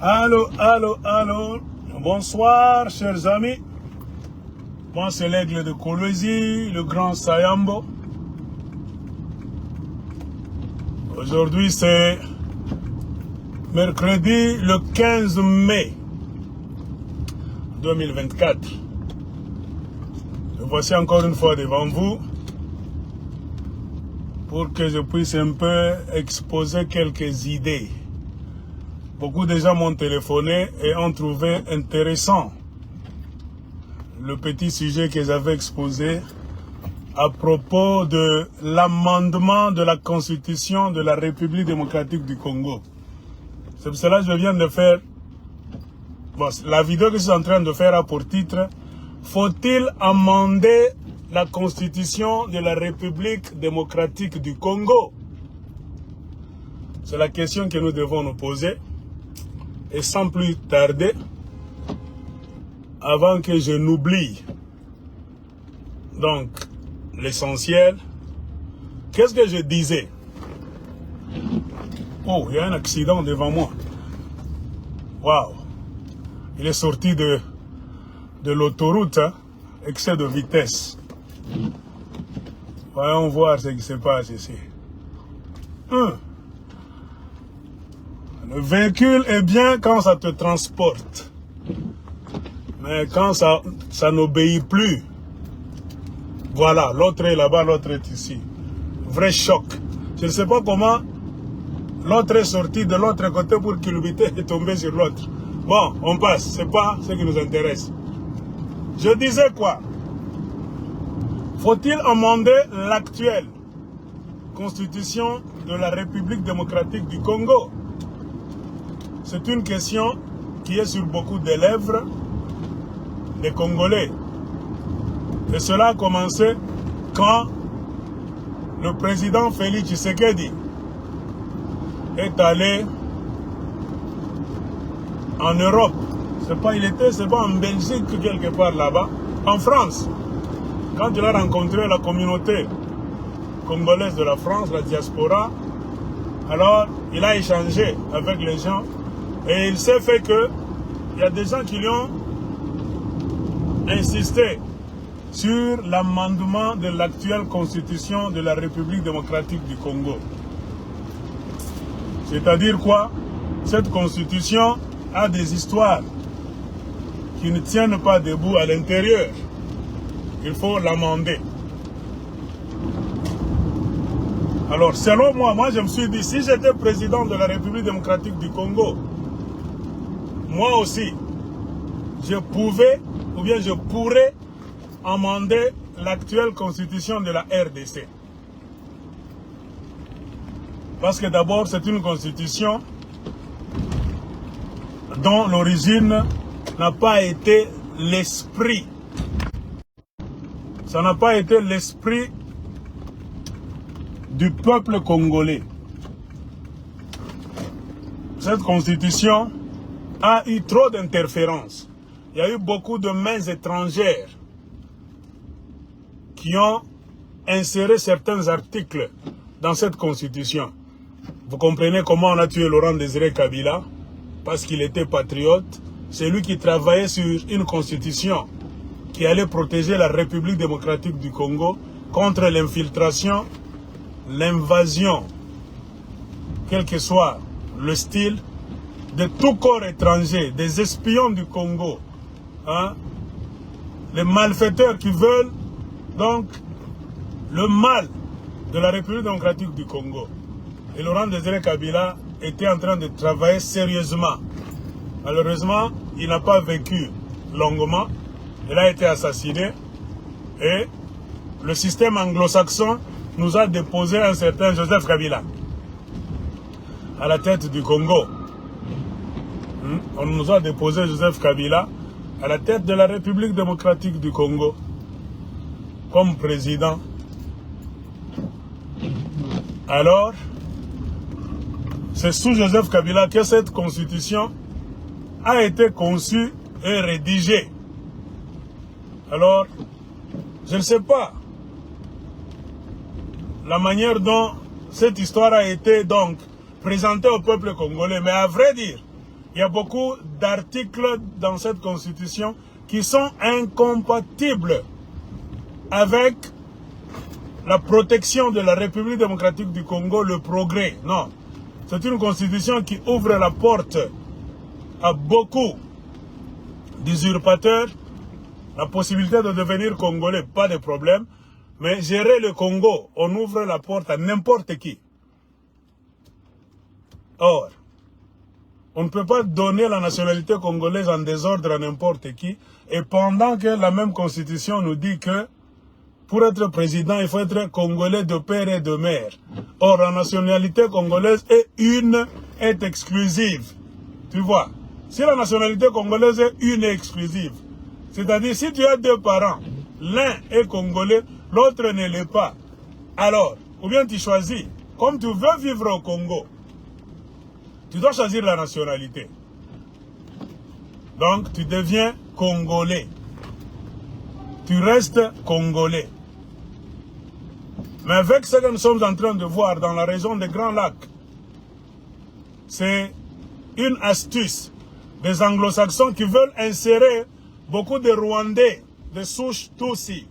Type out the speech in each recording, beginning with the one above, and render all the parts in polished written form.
Allô, allô, allô. Bonsoir, chers amis. Moi, c'est l'aigle de Kolwezi, le grand Sayambo. Aujourd'hui, c'est mercredi, le 15 mai 2024. Me voici encore une fois devant vous pour que je puisse un peu exposer quelques idées. Beaucoup de gens m'ont téléphoné et ont trouvé intéressant le petit sujet que j'avais exposé à propos de l'amendement de la Constitution de la République démocratique du Congo. C'est pour cela que je viens de faire, la vidéo que je suis en train de faire a pour titre « Faut-il amender la Constitution de la République démocratique du Congo ?» C'est la question que nous devons nous poser. Et sans plus tarder, avant que je n'oublie, donc, l'essentiel, qu'est-ce que je disais? Oh, il y a un accident devant moi. Waouh! Il est sorti de l'autoroute, hein? Excès de vitesse. Voyons voir ce qui se passe ici. Le véhicule est bien quand ça te transporte. Mais quand ça n'obéit plus. Voilà, l'autre est là-bas, l'autre est ici. Vrai choc. Je ne sais pas comment l'autre est sorti de l'autre côté pour culbuter et tomber sur l'autre. Bon, on passe, c'est pas ce qui nous intéresse. Je disais quoi? Faut-il amender l'actuelle Constitution de la République démocratique du Congo? C'est une question qui est sur beaucoup de lèvres des Congolais. Et cela a commencé quand le président Félix Tshisekedi est allé en Europe. C'est pas en Belgique quelque part là-bas, en France. Quand il a rencontré la communauté congolaise de la France, la diaspora, alors il a échangé avec les gens et il s'est fait que il y a des gens qui lui ont insisté sur l'amendement de l'actuelle constitution de la République démocratique du Congo. C'est-à-dire quoi? Cette constitution a des histoires qui ne tiennent pas debout à l'intérieur. Il faut l'amender. Alors, selon moi je me suis dit, si j'étais président de la République démocratique du Congo, moi aussi, je pouvais ou bien je pourrais amender l'actuelle constitution de la RDC. Parce que d'abord, c'est une constitution dont l'origine n'a pas été l'esprit. Ça n'a pas été l'esprit du peuple congolais. Cette constitution a eu trop d'interférences. Il y a eu beaucoup de mains étrangères qui ont inséré certains articles dans cette constitution. Vous comprenez comment on a tué Laurent Désiré Kabila? Parce qu'il était patriote. C'est lui qui travaillait sur une constitution qui allait protéger la République démocratique du Congo contre l'infiltration, l'invasion, quel que soit le style, de tout corps étranger, des espions du Congo, hein, les malfaiteurs qui veulent donc le mal de la République démocratique du Congo. Et Laurent Désiré Kabila était en train de travailler sérieusement. Malheureusement, il n'a pas vécu longuement. Il a été assassiné. Et le système anglo-saxon nous a déposé un certain Joseph Kabila à la tête du Congo. On nous a déposé Joseph Kabila à la tête de la République démocratique du Congo comme président. Alors, c'est sous Joseph Kabila que cette constitution a été conçue et rédigée. Alors, je ne sais pas la manière dont cette histoire a été donc présentée au peuple congolais, mais à vrai dire, Il y a beaucoup d'articles dans cette constitution qui sont incompatibles avec la protection de la République démocratique du Congo, le progrès. Non. C'est une constitution qui ouvre la porte à beaucoup d'usurpateurs, la possibilité de devenir Congolais, pas de problème. Mais gérer le Congo, on ouvre la porte à n'importe qui. Or, on ne peut pas donner la nationalité congolaise en désordre à n'importe qui. Et pendant que la même constitution nous dit que pour être président, il faut être congolais de père et de mère. Or, la nationalité congolaise est exclusive. Tu vois, si la nationalité congolaise est une et exclusive, c'est-à-dire si tu as deux parents, l'un est congolais, l'autre ne l'est pas, alors, ou bien tu choisis, comme tu veux vivre au Congo, tu dois choisir la nationalité. Donc, tu deviens congolais. Tu restes congolais. Mais avec ce que nous sommes en train de voir dans la région des Grands Lacs, c'est une astuce des anglo-saxons qui veulent insérer beaucoup de Rwandais, de souche Tutsi,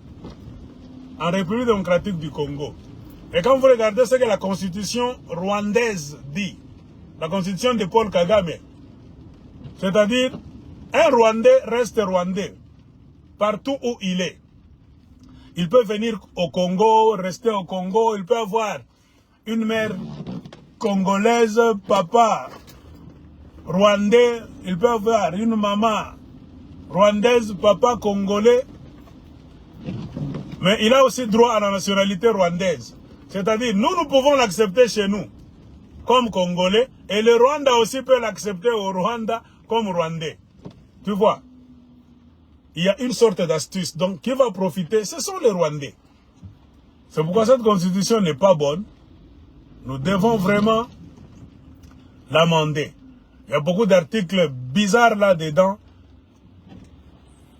en République démocratique du Congo. Et quand vous regardez ce que la constitution rwandaise dit, la constitution de Paul Kagame, c'est-à-dire un Rwandais reste Rwandais partout où il est. Il peut venir au Congo, rester au Congo, il peut avoir une mère congolaise, papa rwandais, il peut avoir une maman rwandaise, papa congolais, mais il a aussi droit à la nationalité rwandaise. C'est-à-dire, nous pouvons l'accepter chez nous comme Congolais, et le Rwanda aussi peut l'accepter au Rwanda comme Rwandais. Tu vois, il y a une sorte d'astuce. Donc, qui va profiter? Ce sont les Rwandais. C'est pourquoi cette constitution n'est pas bonne. Nous devons vraiment l'amender. Il y a beaucoup d'articles bizarres là-dedans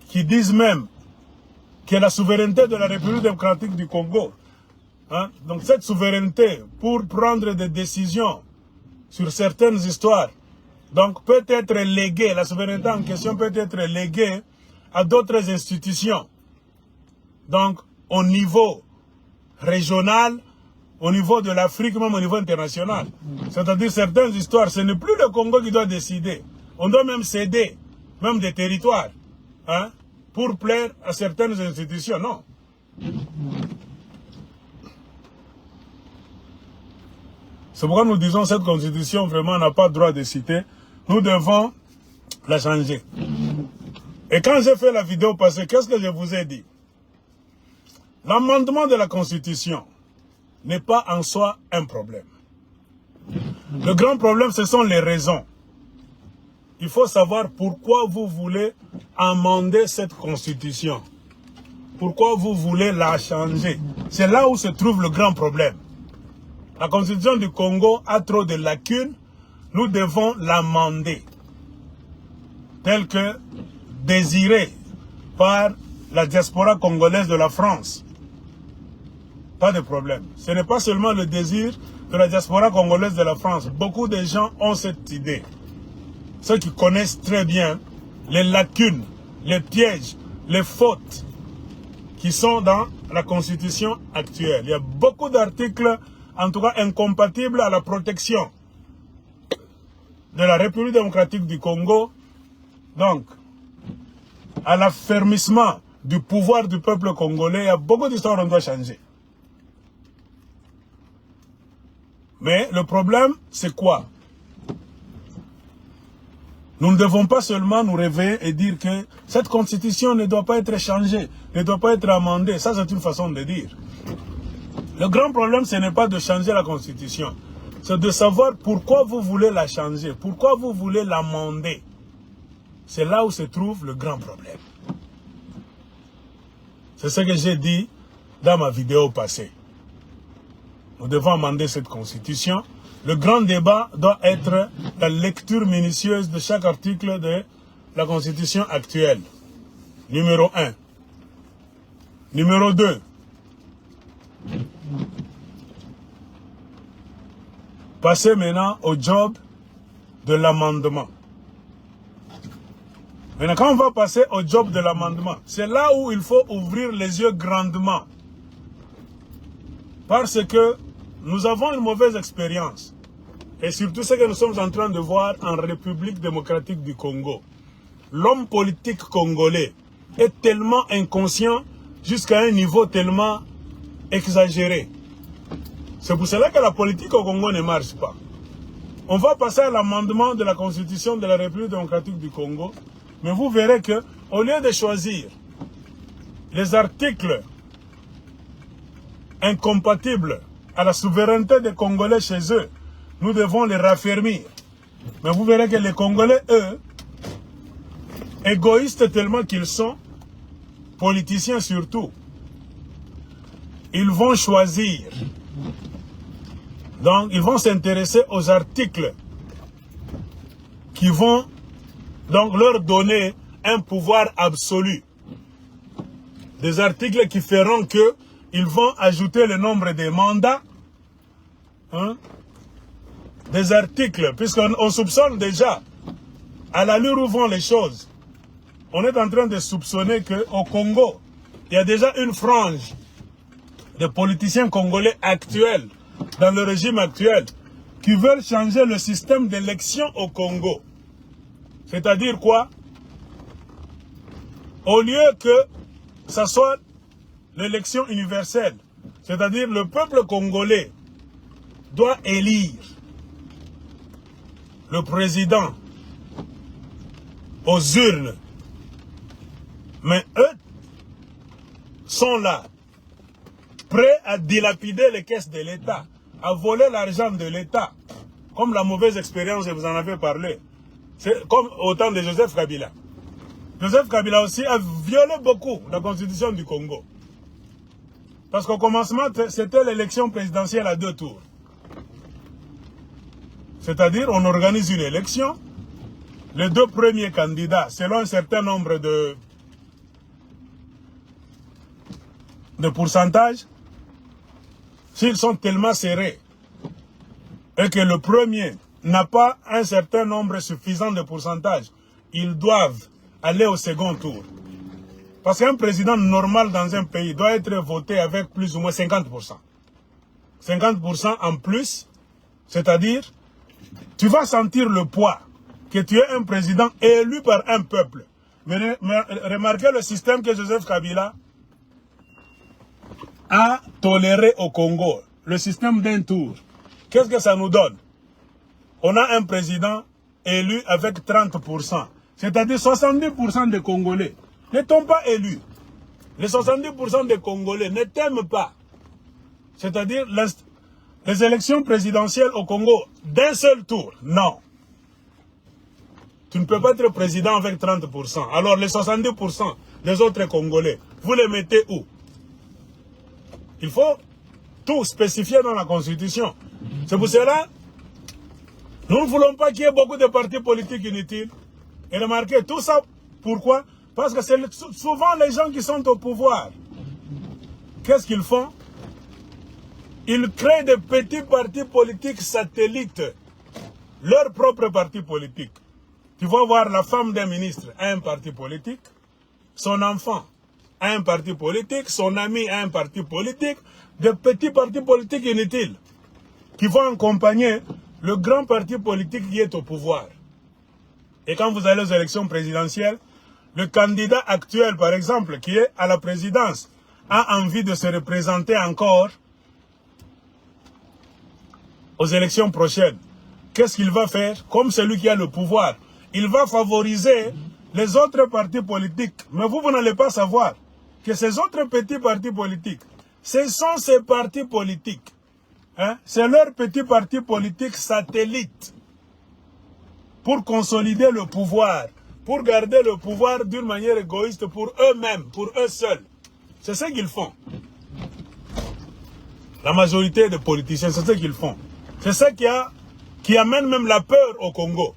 qui disent même que la souveraineté de la République démocratique du Congo, hein, donc cette souveraineté pour prendre des décisions sur certaines histoires, donc peut être léguée, la souveraineté en question peut être léguée à d'autres institutions. Donc au niveau régional, au niveau de l'Afrique, même au niveau international. C'est-à-dire certaines histoires, ce n'est plus le Congo qui doit décider. On doit même céder, même des territoires, hein, pour plaire à certaines institutions. Non. C'est pourquoi nous disons que cette constitution vraiment n'a pas droit de citer. Nous devons la changer. Et quand j'ai fait la vidéo passée, qu'est-ce que je vous ai dit? L'amendement de la constitution n'est pas en soi un problème. Le grand problème, ce sont les raisons. Il faut savoir pourquoi vous voulez amender cette constitution. Pourquoi vous voulez la changer. C'est là où se trouve le grand problème. La constitution du Congo a trop de lacunes. Nous devons l'amender. Tel que désiré par la diaspora congolaise de la France. Pas de problème. Ce n'est pas seulement le désir de la diaspora congolaise de la France. Beaucoup de gens ont cette idée. Ceux qui connaissent très bien les lacunes, les pièges, les fautes qui sont dans la constitution actuelle. Il y a beaucoup d'articles, en tout cas incompatibles à la protection de la République démocratique du Congo. Donc, à l'affermissement du pouvoir du peuple congolais, il y a beaucoup d'histoires qu'on doit changer. Mais le problème, c'est quoi? Nous ne devons pas seulement nous réveiller et dire que cette constitution ne doit pas être changée, ne doit pas être amendée. Ça, c'est une façon de dire. Le grand problème, ce n'est pas de changer la constitution. C'est de savoir pourquoi vous voulez la changer, pourquoi vous voulez l'amender. C'est là où se trouve le grand problème. C'est ce que j'ai dit dans ma vidéo passée. Nous devons amender cette constitution. Le grand débat doit être la lecture minutieuse de chaque article de la constitution actuelle. Numéro 1. Numéro 2. Passez maintenant au job de l'amendement. Maintenant, quand on va passer au job de l'amendement, c'est là où il faut ouvrir les yeux grandement. Parce que nous avons une mauvaise expérience. Et surtout ce que nous sommes en train de voir en République démocratique du Congo. L'homme politique congolais est tellement inconscient jusqu'à un niveau tellement exagéré. C'est pour cela que la politique au Congo ne marche pas. On va passer à l'amendement de la Constitution de la République démocratique du Congo. Mais vous verrez que, au lieu de choisir les articles incompatibles à la souveraineté des Congolais chez eux, nous devons les raffermir. Mais vous verrez que les Congolais, eux, égoïstes tellement qu'ils sont, politiciens surtout, ils vont choisir. Donc, ils vont s'intéresser aux articles qui vont donc leur donner un pouvoir absolu. Des articles qui feront que ils vont ajouter le nombre des mandats. Hein? Des articles, puisqu'on soupçonne déjà, à l'allure où vont les choses, on est en train de soupçonner qu'au Congo, il y a déjà une frange de politiciens congolais actuels, dans le régime actuel, qui veulent changer le système d'élection au Congo. C'est-à-dire quoi? Au lieu que ça soit l'élection universelle, c'est-à-dire le peuple congolais doit élire le président aux urnes. Mais eux sont là, prêts à dilapider les caisses de l'État, à voler l'argent de l'État, comme la mauvaise expérience, je vous en avais parlé. C'est comme au temps de Joseph Kabila. Joseph Kabila aussi a violé beaucoup la constitution du Congo. Parce qu'au commencement, c'était l'élection présidentielle à 2 tours. C'est-à-dire, on organise une élection, les 2 premiers candidats, selon un certain nombre de pourcentages, s'ils sont tellement serrés et que le premier n'a pas un certain nombre suffisant de pourcentages, ils doivent aller au second tour. Parce qu'un président normal dans un pays doit être voté avec plus ou moins 50%. 50% en plus, c'est-à-dire, tu vas sentir le poids que tu es un président élu par un peuple. Mais remarquez le système que Joseph Kabila a toléré au Congo. Le système d'un tour. Qu'est-ce que ça nous donne? On a un président élu avec 30%. C'est-à-dire 70% des Congolais ne t'ont pas élu. Les 70% des Congolais ne t'aiment pas. C'est-à-dire les élections présidentielles au Congo d'un seul tour. Non. Tu ne peux pas être président avec 30%. Alors les 70% des autres Congolais, vous les mettez où? Il faut tout spécifier dans la Constitution. C'est pour cela, nous ne voulons pas qu'il y ait beaucoup de partis politiques inutiles. Et remarquez, tout ça, pourquoi? Parce que c'est souvent les gens qui sont au pouvoir. Qu'est-ce qu'ils font? Ils créent des petits partis politiques satellites. Leur propre parti politique. Tu vas voir la femme d'un ministre a un parti politique, son enfant a un parti politique, son ami a un parti politique, des petits partis politiques inutiles qui vont accompagner le grand parti politique qui est au pouvoir. Et quand vous allez aux élections présidentielles, le candidat actuel, par exemple, qui est à la présidence, a envie de se représenter encore aux élections prochaines. Qu'est-ce qu'il va faire? Comme celui qui a le pouvoir, il va favoriser les autres partis politiques. Mais vous n'allez pas savoir que ces autres petits partis politiques, ce sont ces partis politiques. Hein? C'est leurs petits partis politiques satellites pour consolider le pouvoir, pour garder le pouvoir d'une manière égoïste pour eux-mêmes, pour eux seuls. C'est ce qu'ils font. La majorité des politiciens, c'est ce qu'ils font. C'est ça qui amène même la peur au Congo.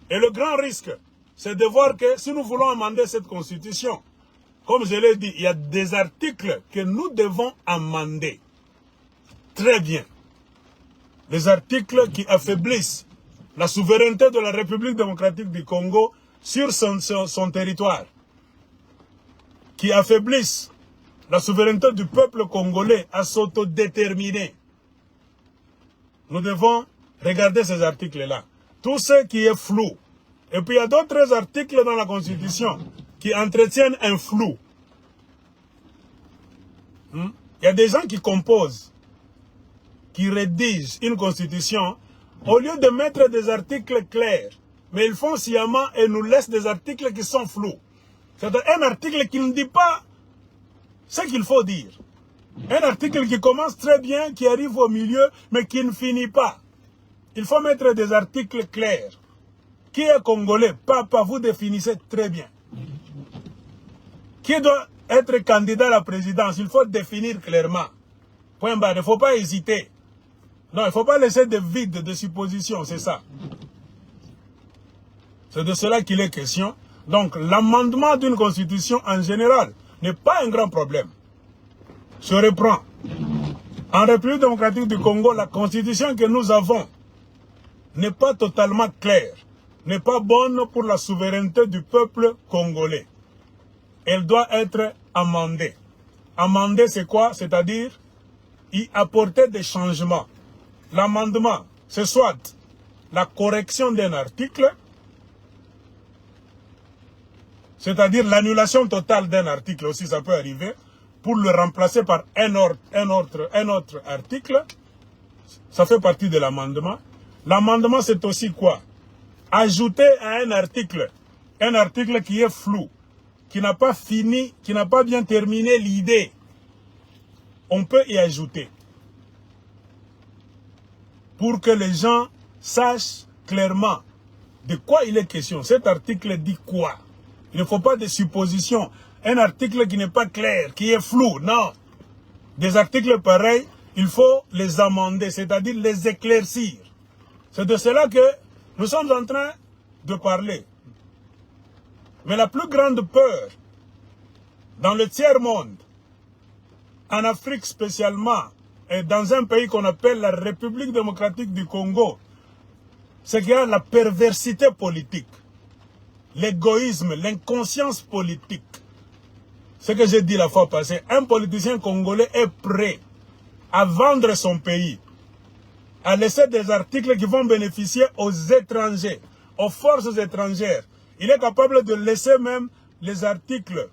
Et le grand risque, c'est de voir que si nous voulons amender cette constitution, comme je l'ai dit, il y a des articles que nous devons amender. Très bien. Les articles qui affaiblissent la souveraineté de la République démocratique du Congo sur son territoire, qui affaiblissent la souveraineté du peuple congolais à s'autodéterminer. Nous devons regarder ces articles-là. Tout ce qui est flou. Et puis il y a d'autres articles dans la Constitution qui entretiennent un flou. Il y a des gens qui composent, qui rédigent une Constitution, au lieu de mettre des articles clairs, mais ils font sciemment et nous laissent des articles qui sont flous. C'est un article qui ne dit pas ce qu'il faut dire. Un article qui commence très bien, qui arrive au milieu, mais qui ne finit pas. Il faut mettre des articles clairs. Qui est congolais? Papa, vous définissez très bien. Qui doit être candidat à la présidence? Il faut définir clairement. Point barre, il ne faut pas hésiter. Non, il ne faut pas laisser de vide, de suppositions, c'est ça. C'est de cela qu'il est question. Donc, l'amendement d'une constitution en général n'est pas un grand problème. Je reprends. En République démocratique du Congo, la constitution que nous avons n'est pas totalement claire, n'est pas bonne pour la souveraineté du peuple congolais. Elle doit être amendée. Amender, c'est quoi? C'est-à-dire y apporter des changements. L'amendement, c'est soit la correction d'un article, c'est-à-dire l'annulation totale d'un article aussi, ça peut arriver, pour le remplacer par un autre article. Ça fait partie de l'amendement. L'amendement, c'est aussi quoi? Ajouter à un article qui est flou, qui n'a pas fini, qui n'a pas bien terminé l'idée. On peut y ajouter. Pour que les gens sachent clairement de quoi il est question. Cet article dit quoi? Il ne faut pas de suppositions. Un article qui n'est pas clair, qui est flou, non. Des articles pareils, il faut les amender, c'est-à-dire les éclaircir. C'est de cela que nous sommes en train de parler. Mais la plus grande peur dans le tiers-monde, en Afrique spécialement, et dans un pays qu'on appelle la République démocratique du Congo, c'est qu'il y a la perversité politique, l'égoïsme, l'inconscience politique. Ce que j'ai dit la fois passée, un politicien congolais est prêt à vendre son pays, à laisser des articles qui vont bénéficier aux étrangers, aux forces étrangères. Il est capable de laisser même les articles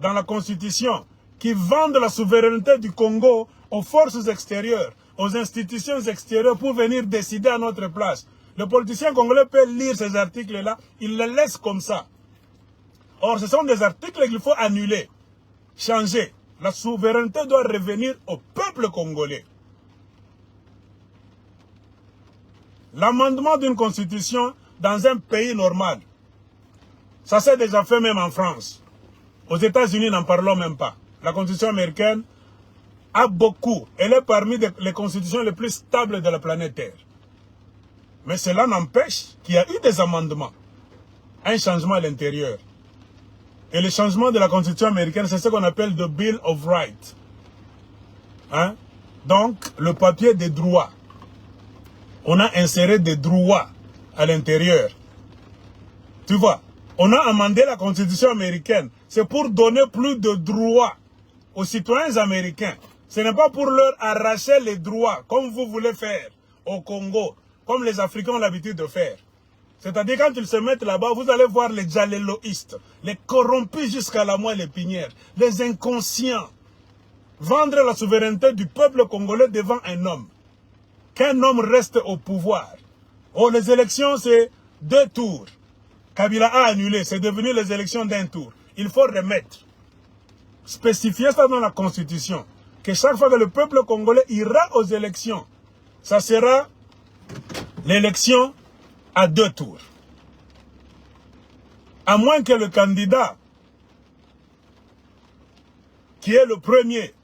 dans la Constitution qui vendent la souveraineté du Congo aux forces extérieures, aux institutions extérieures pour venir décider à notre place. Le politicien congolais peut lire ces articles-là, il les laisse comme ça. Or, ce sont des articles qu'il faut annuler, changer. La souveraineté doit revenir au peuple congolais. L'amendement d'une constitution dans un pays normal, ça s'est déjà fait même en France. Aux États-Unis, n'en parlons même pas. La constitution américaine a beaucoup. Elle est parmi les constitutions les plus stables de la planète Terre. Mais cela n'empêche qu'il y a eu des amendements. Un changement à l'intérieur. Et le changement de la constitution américaine, c'est ce qu'on appelle the Bill of Rights. Hein? Donc, le papier des droits. On a inséré des droits à l'intérieur. Tu vois, on a amendé la constitution américaine. C'est pour donner plus de droits aux citoyens américains. Ce n'est pas pour leur arracher les droits, comme vous voulez faire au Congo, comme les Africains ont l'habitude de faire. C'est-à-dire quand ils se mettent là-bas, vous allez voir les djaléloïstes, les corrompus jusqu'à la moelle épinière, les inconscients. Vendre la souveraineté du peuple congolais devant un homme. Qu'un homme reste au pouvoir. Oh, les élections, c'est 2 tours. Kabila a annulé, c'est devenu les élections d'1 tour. Il faut remettre. Spécifier ça dans la Constitution. Que chaque fois que le peuple congolais ira aux élections, ça sera l'élection à 2 tours. À moins que le candidat, qui est le premier,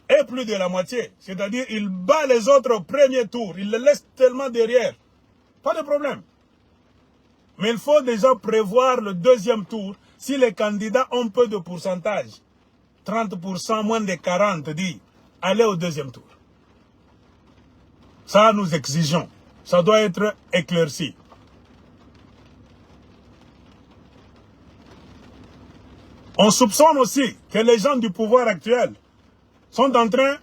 ait plus de la moitié. C'est-à-dire, il bat les autres au premier tour. Il les laisse tellement derrière. Pas de problème. Mais il faut déjà prévoir le 2e tour si les candidats ont peu de pourcentage. 30%, moins de 40, dit, allez au 2e tour. Ça, nous exigeons. Ça doit être éclairci. On soupçonne aussi que les gens du pouvoir actuel sont en train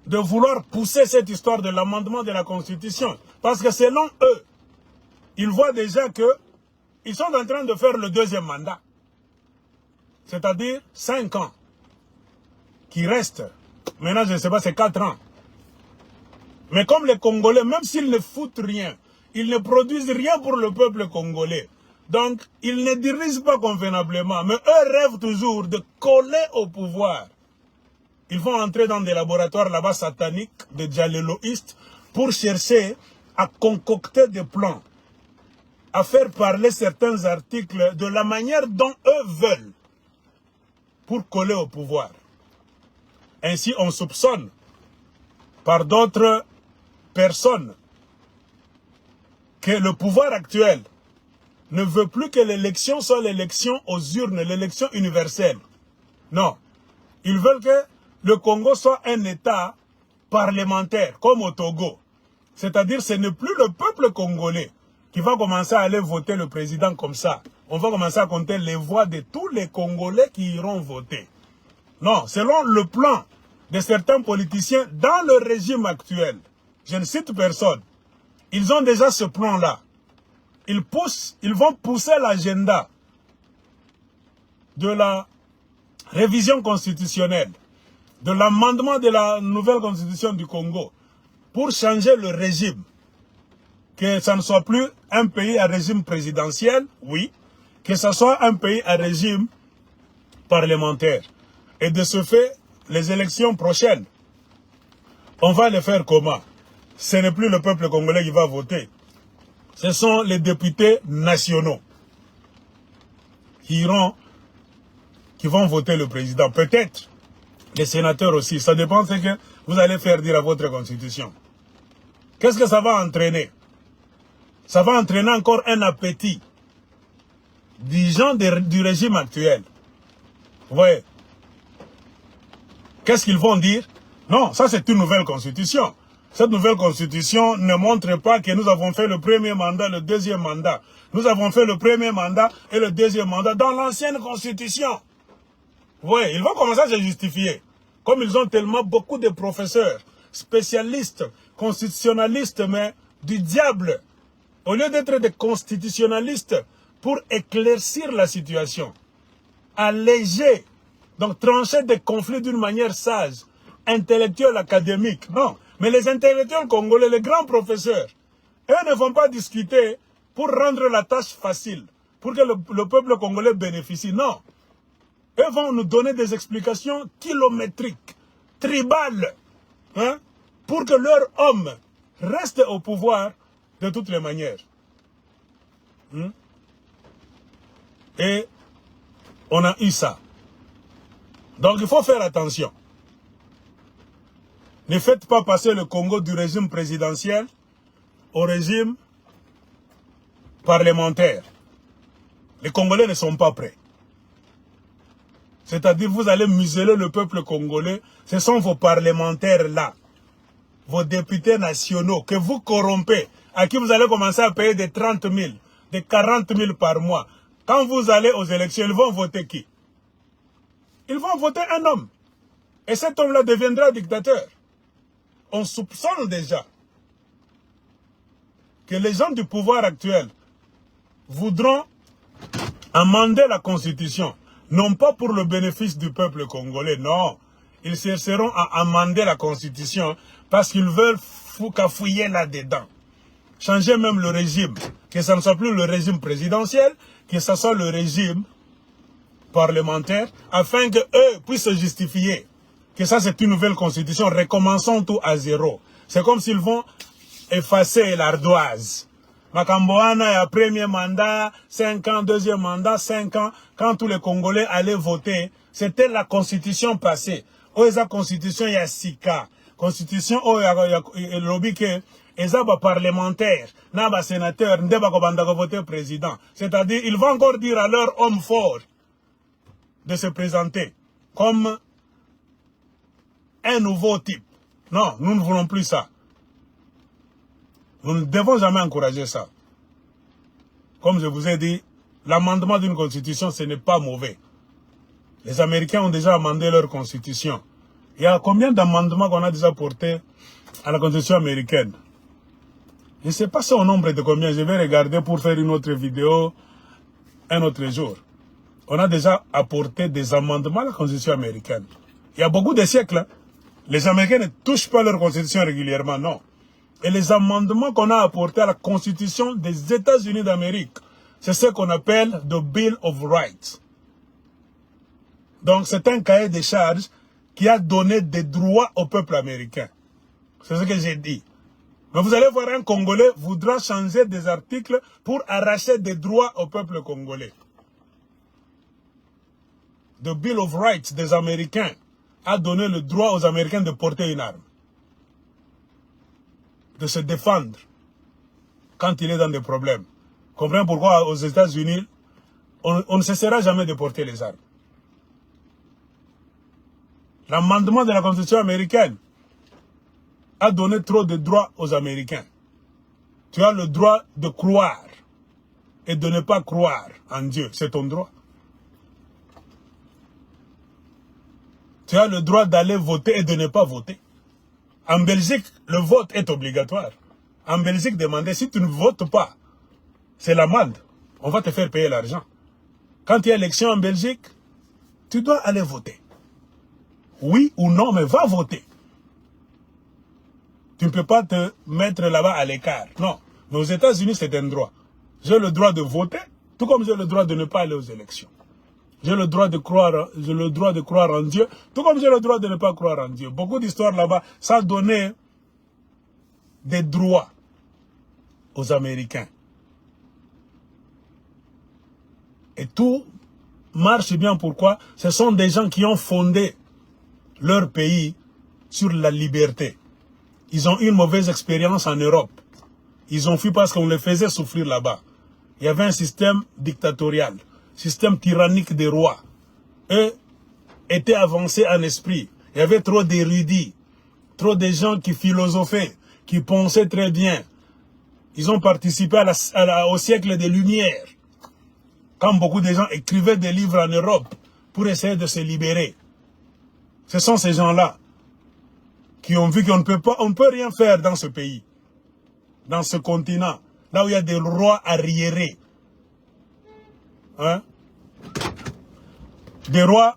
de vouloir pousser cette histoire de l'amendement de la Constitution. Parce que selon eux, ils voient déjà qu'ils sont en train de faire le deuxième mandat. C'est-à-dire 5 ans qui restent. Maintenant, je ne sais pas, c'est 4 ans. Mais comme les Congolais, même s'ils ne foutent rien, ils ne produisent rien pour le peuple congolais. Donc, ils ne dirigent pas convenablement. Mais eux rêvent toujours de coller au pouvoir. Ils vont entrer dans des laboratoires là-bas sataniques, des djaleloïstes, pour chercher à concocter des plans, à faire parler certains articles de la manière dont eux veulent, pour coller au pouvoir. Ainsi, on soupçonne par d'autres personnes que le pouvoir actuel ne veut plus que l'élection soit l'élection aux urnes, l'élection universelle. Non. Ils veulent que le Congo soit un État parlementaire, comme au Togo. C'est-à-dire, ce n'est plus le peuple congolais qui va commencer à aller voter le président comme ça. On va commencer à compter les voix de tous les Congolais qui iront voter. Non, selon le plan de certains politiciens dans le régime actuel, je ne cite personne, ils ont déjà ce plan-là. Ils vont pousser l'agenda de la révision constitutionnelle, de l'amendement de la nouvelle constitution du Congo, pour changer le régime. Que ça ne soit plus un pays à régime présidentiel, oui, que ce soit un pays à régime parlementaire. Et de ce fait, les élections prochaines, on va les faire comment? Ce n'est plus le peuple congolais qui va voter. Ce sont les députés nationaux qui vont voter le président. Peut-être les sénateurs aussi. Ça dépend de ce que vous allez faire dire à votre constitution. Qu'est-ce que ça va entraîner? Ça va entraîner encore un appétit des gens du régime actuel. Vous voyez? Qu'est-ce qu'ils vont dire? Non, ça c'est une nouvelle constitution. Cette nouvelle constitution ne montre pas que nous avons fait le premier mandat, le deuxième mandat. Nous avons fait le premier mandat et le deuxième mandat dans l'ancienne constitution. Vous voyez, ils vont commencer à se justifier. Comme ils ont tellement beaucoup de professeurs, spécialistes, constitutionnalistes, mais du diable. Au lieu d'être des constitutionnalistes pour éclaircir la situation, alléger, donc trancher des conflits d'une manière sage, intellectuelle, académique. Non, mais les intellectuels congolais, les grands professeurs, eux ne vont pas discuter pour rendre la tâche facile, pour que le peuple congolais bénéficie. Non, eux vont nous donner des explications kilométriques, tribales, hein, pour que leur homme reste au pouvoir de toutes les manières. Et on a eu ça. Donc il faut faire attention. Ne faites pas passer le Congo du régime présidentiel au régime parlementaire. Les Congolais ne sont pas prêts. C'est-à-dire vous allez museler le peuple congolais. Ce sont vos parlementaires là, vos députés nationaux que vous corrompez, à qui vous allez commencer à payer des 30 000, des 40 000 par mois. Quand vous allez aux élections, ils vont voter qui? Ils vont voter un homme. Et cet homme-là deviendra dictateur. On soupçonne déjà que les gens du pouvoir actuel voudront amender la Constitution. Non pas pour le bénéfice du peuple congolais, non. Ils chercheront à amender la Constitution parce qu'ils veulent cafouiller là-dedans. Changer même le régime. Que ça ne soit plus le régime présidentiel, que ce soit le régime parlementaire, afin qu'eux puissent se justifier que ça c'est une nouvelle constitution, recommençons tout à zéro. C'est comme s'ils vont effacer l'ardoise. Makamboana a premier mandat, 5 ans, deuxième mandat, 5 ans, quand tous les Congolais allaient voter, c'était la constitution passée. Oeza constitution ya sika. Constitution il lobby que ezaba parlementaire, naba sénateur, ndeba kobanda voter président. C'est-à-dire, ils vont encore dire à leur homme fort de se présenter comme un nouveau type. Non, nous ne voulons plus ça. Nous ne devons jamais encourager ça. Comme je vous ai dit, l'amendement d'une constitution, ce n'est pas mauvais. Les Américains ont déjà amendé leur constitution. Il y a combien d'amendements qu'on a déjà portés à la constitution américaine? Je ne sais pas au nombre de combien. Je vais regarder pour faire une autre vidéo un autre jour. On a déjà apporté des amendements à la constitution américaine. Il y a beaucoup de siècles. Hein. Les Américains ne touchent pas leur constitution régulièrement, non. Et les amendements qu'on a apportés à la constitution des États-Unis d'Amérique, c'est ce qu'on appelle the Bill of Rights. Donc c'est un cahier de charges qui a donné des droits au peuple américain. C'est ce que j'ai dit. Mais vous allez voir, un Congolais voudra changer des articles pour arracher des droits au peuple congolais. The Bill of Rights des Américains a donné le droit aux Américains de porter une arme, de se défendre quand il est dans des problèmes. Comprenez pourquoi aux États-Unis, on ne cessera jamais de porter les armes. L'amendement de la Constitution américaine a donné trop de droits aux Américains. Tu as le droit de croire et de ne pas croire en Dieu. C'est ton droit. Tu as le droit d'aller voter et de ne pas voter. En Belgique, le vote est obligatoire. En Belgique, demandez, si tu ne votes pas, c'est l'amende. On va te faire payer l'argent. Quand il y a élection en Belgique, tu dois aller voter. Oui ou non, mais va voter. Tu ne peux pas te mettre là-bas à l'écart. Non. Mais aux États-Unis, c'est un droit. J'ai le droit de voter, tout comme j'ai le droit de ne pas aller aux élections. J'ai le droit de croire en Dieu, tout comme j'ai le droit de ne pas croire en Dieu. Beaucoup d'histoires là-bas, ça a donné des droits aux Américains. Et tout marche bien. Pourquoi? Ce sont des gens qui ont fondé leur pays sur la liberté. Ils ont eu une mauvaise expérience en Europe. Ils ont fui parce qu'on les faisait souffrir là-bas. Il y avait un système dictatorial, système tyrannique des rois. Eux étaient avancés en esprit. Il y avait trop d'érudits, trop de gens qui philosophaient, qui pensaient très bien. Ils ont participé au siècle des Lumières. Quand beaucoup de gens écrivaient des livres en Europe pour essayer de se libérer. Ce sont ces gens-là qui ont vu qu'on ne peut rien faire dans ce pays, dans ce continent, là où il y a des rois arriérés. Hein? Des rois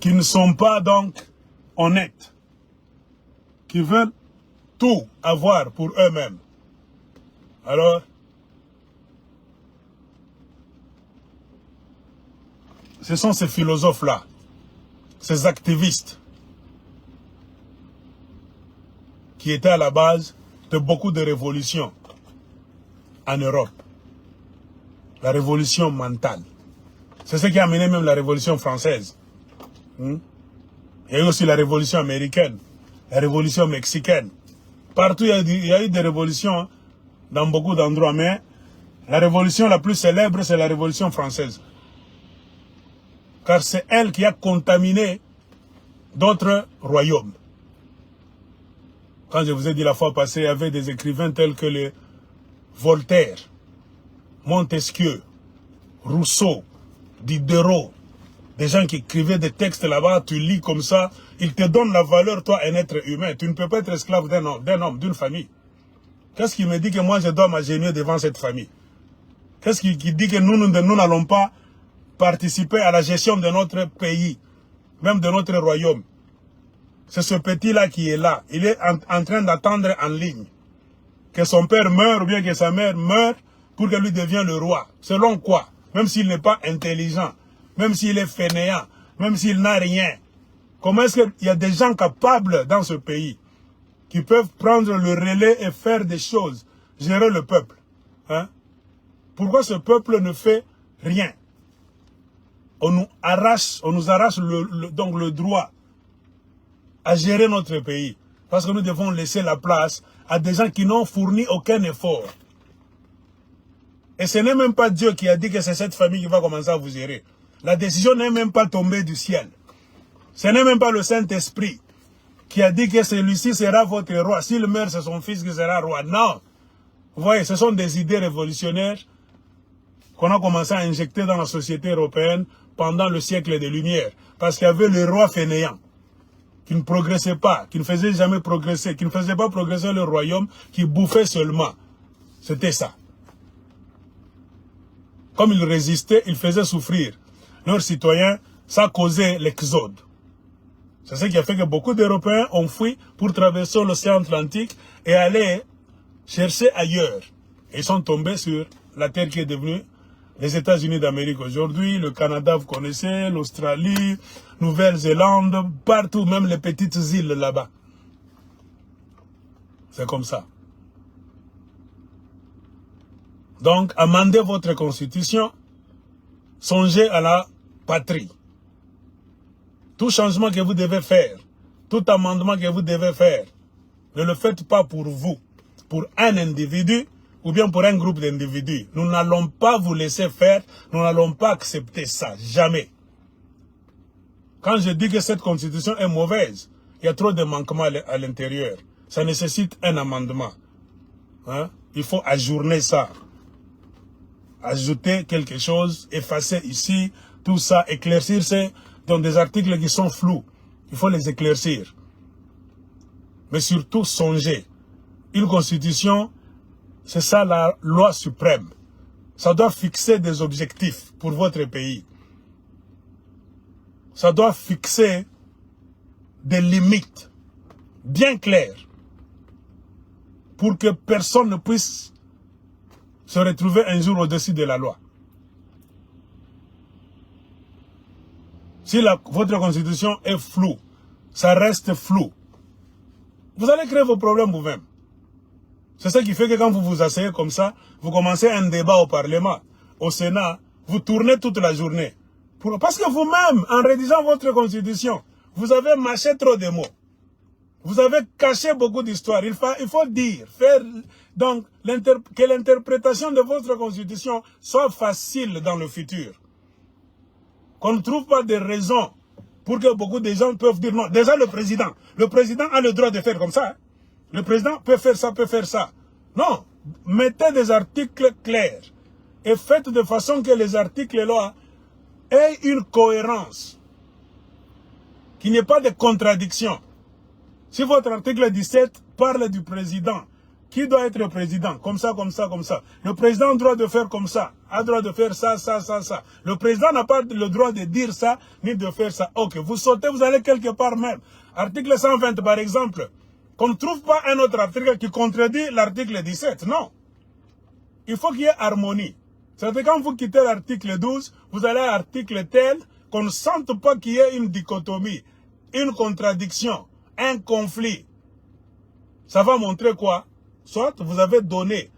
qui ne sont pas donc honnêtes, qui veulent tout avoir pour eux-mêmes. Alors, ce sont ces philosophes-là, ces activistes, qui étaient à la base de beaucoup de révolutions en Europe. La révolution mentale. C'est ce qui a amené même la révolution française. Il y a eu aussi la révolution américaine, la révolution mexicaine. Partout, il y a eu des révolutions dans beaucoup d'endroits, mais la révolution la plus célèbre, c'est la révolution française. Car c'est elle qui a contaminé d'autres royaumes. Quand je vous ai dit la fois passée, il y avait des écrivains tels que les Voltaire, Montesquieu, Rousseau, Diderot, des gens qui écrivaient des textes là-bas, tu lis comme ça, ils te donnent la valeur, toi, un être humain. Tu ne peux pas être esclave d'un homme, d'une famille. Qu'est-ce qui me dit que moi, je dois m'agenouiller devant cette famille? Qu'est-ce qui dit que nous n'allons pas participer à la gestion de notre pays, même de notre royaume? C'est ce petit-là qui est là. Il est en train d'attendre en ligne que son père meure ou bien que sa mère meure pour que lui devienne le roi. Selon quoi? Même s'il n'est pas intelligent, même s'il est fainéant, même s'il n'a rien. Comment est-ce qu'il y a des gens capables dans ce pays qui peuvent prendre le relais et faire des choses, gérer le peuple? Hein? Pourquoi ce peuple ne fait rien? On nous arrache donc le droit à gérer notre pays. Parce que nous devons laisser la place à des gens qui n'ont fourni aucun effort. Et ce n'est même pas Dieu qui a dit que c'est cette famille qui va commencer à vous gérer. La décision n'est même pas tombée du ciel. Ce n'est même pas le Saint-Esprit qui a dit que celui-ci sera votre roi. S'il meurt, c'est son fils qui sera roi. Non. Vous voyez, ce sont des idées révolutionnaires qu'on a commencé à injecter dans la société européenne pendant le siècle des Lumières. Parce qu'il y avait le roi fainéant qui ne progressait pas, qui ne faisait jamais progresser, qui ne faisait pas progresser le royaume, qui bouffait seulement. C'était ça. Comme ils résistaient, ils faisaient souffrir leurs citoyens, ça causait l'exode. C'est ce qui a fait que beaucoup d'Européens ont fui pour traverser l'océan Atlantique et aller chercher ailleurs. Ils sont tombés sur la terre qui est devenue les États-Unis d'Amérique aujourd'hui, le Canada, vous connaissez, l'Australie, Nouvelle-Zélande, partout, même les petites îles là-bas. C'est comme ça. Donc, amendez votre constitution, songez à la patrie. Tout changement que vous devez faire, tout amendement que vous devez faire, ne le faites pas pour vous, pour un individu ou bien pour un groupe d'individus. Nous n'allons pas vous laisser faire, nous n'allons pas accepter ça, jamais. Quand je dis que cette constitution est mauvaise, il y a trop de manquements à l'intérieur. Ça nécessite un amendement. Hein? Il faut ajourner ça. Ajouter quelque chose, effacer ici, tout ça, éclaircir c'est dans des articles qui sont flous. Il faut les éclaircir. Mais surtout, songez. Une constitution, c'est ça la loi suprême. Ça doit fixer des objectifs pour votre pays. Ça doit fixer des limites bien claires pour que personne ne puisse se retrouver un jour au-dessus de la loi. Si votre constitution est floue, ça reste flou, vous allez créer vos problèmes vous-même. C'est ça qui fait que quand vous vous asseyez comme ça, vous commencez un débat au Parlement, au Sénat, vous tournez toute la journée. Parce que vous-même, en rédigeant votre constitution, vous avez mâché trop de mots. Vous avez caché beaucoup d'histoires. Il faut dire, faire donc que l'interprétation de votre constitution soit facile dans le futur. Qu'on ne trouve pas de raisons pour que beaucoup de gens peuvent dire non. Déjà le président a le droit de faire comme ça. Hein. Le président peut faire ça, peut faire ça. Non, mettez des articles clairs et faites de façon que les articles-là aient une cohérence, qu'il n'y ait pas de contradiction. Si votre article 17 parle du président, qui doit être le président? Comme ça, comme ça, comme ça. Le président a le droit de faire comme ça, a le droit de faire ça, ça, ça, ça. Le président n'a pas le droit de dire ça, ni de faire ça. Ok, vous sautez, vous allez quelque part même. Article 120 par exemple. Qu'on ne trouve pas un autre article qui contredit l'article 17. Non. Il faut qu'il y ait harmonie. C'est-à-dire quand vous quittez l'article 12, vous allez à l'article tel qu'on ne sente pas qu'il y ait une dichotomie, une contradiction, un conflit. Ça va montrer quoi? Soit vous avez donné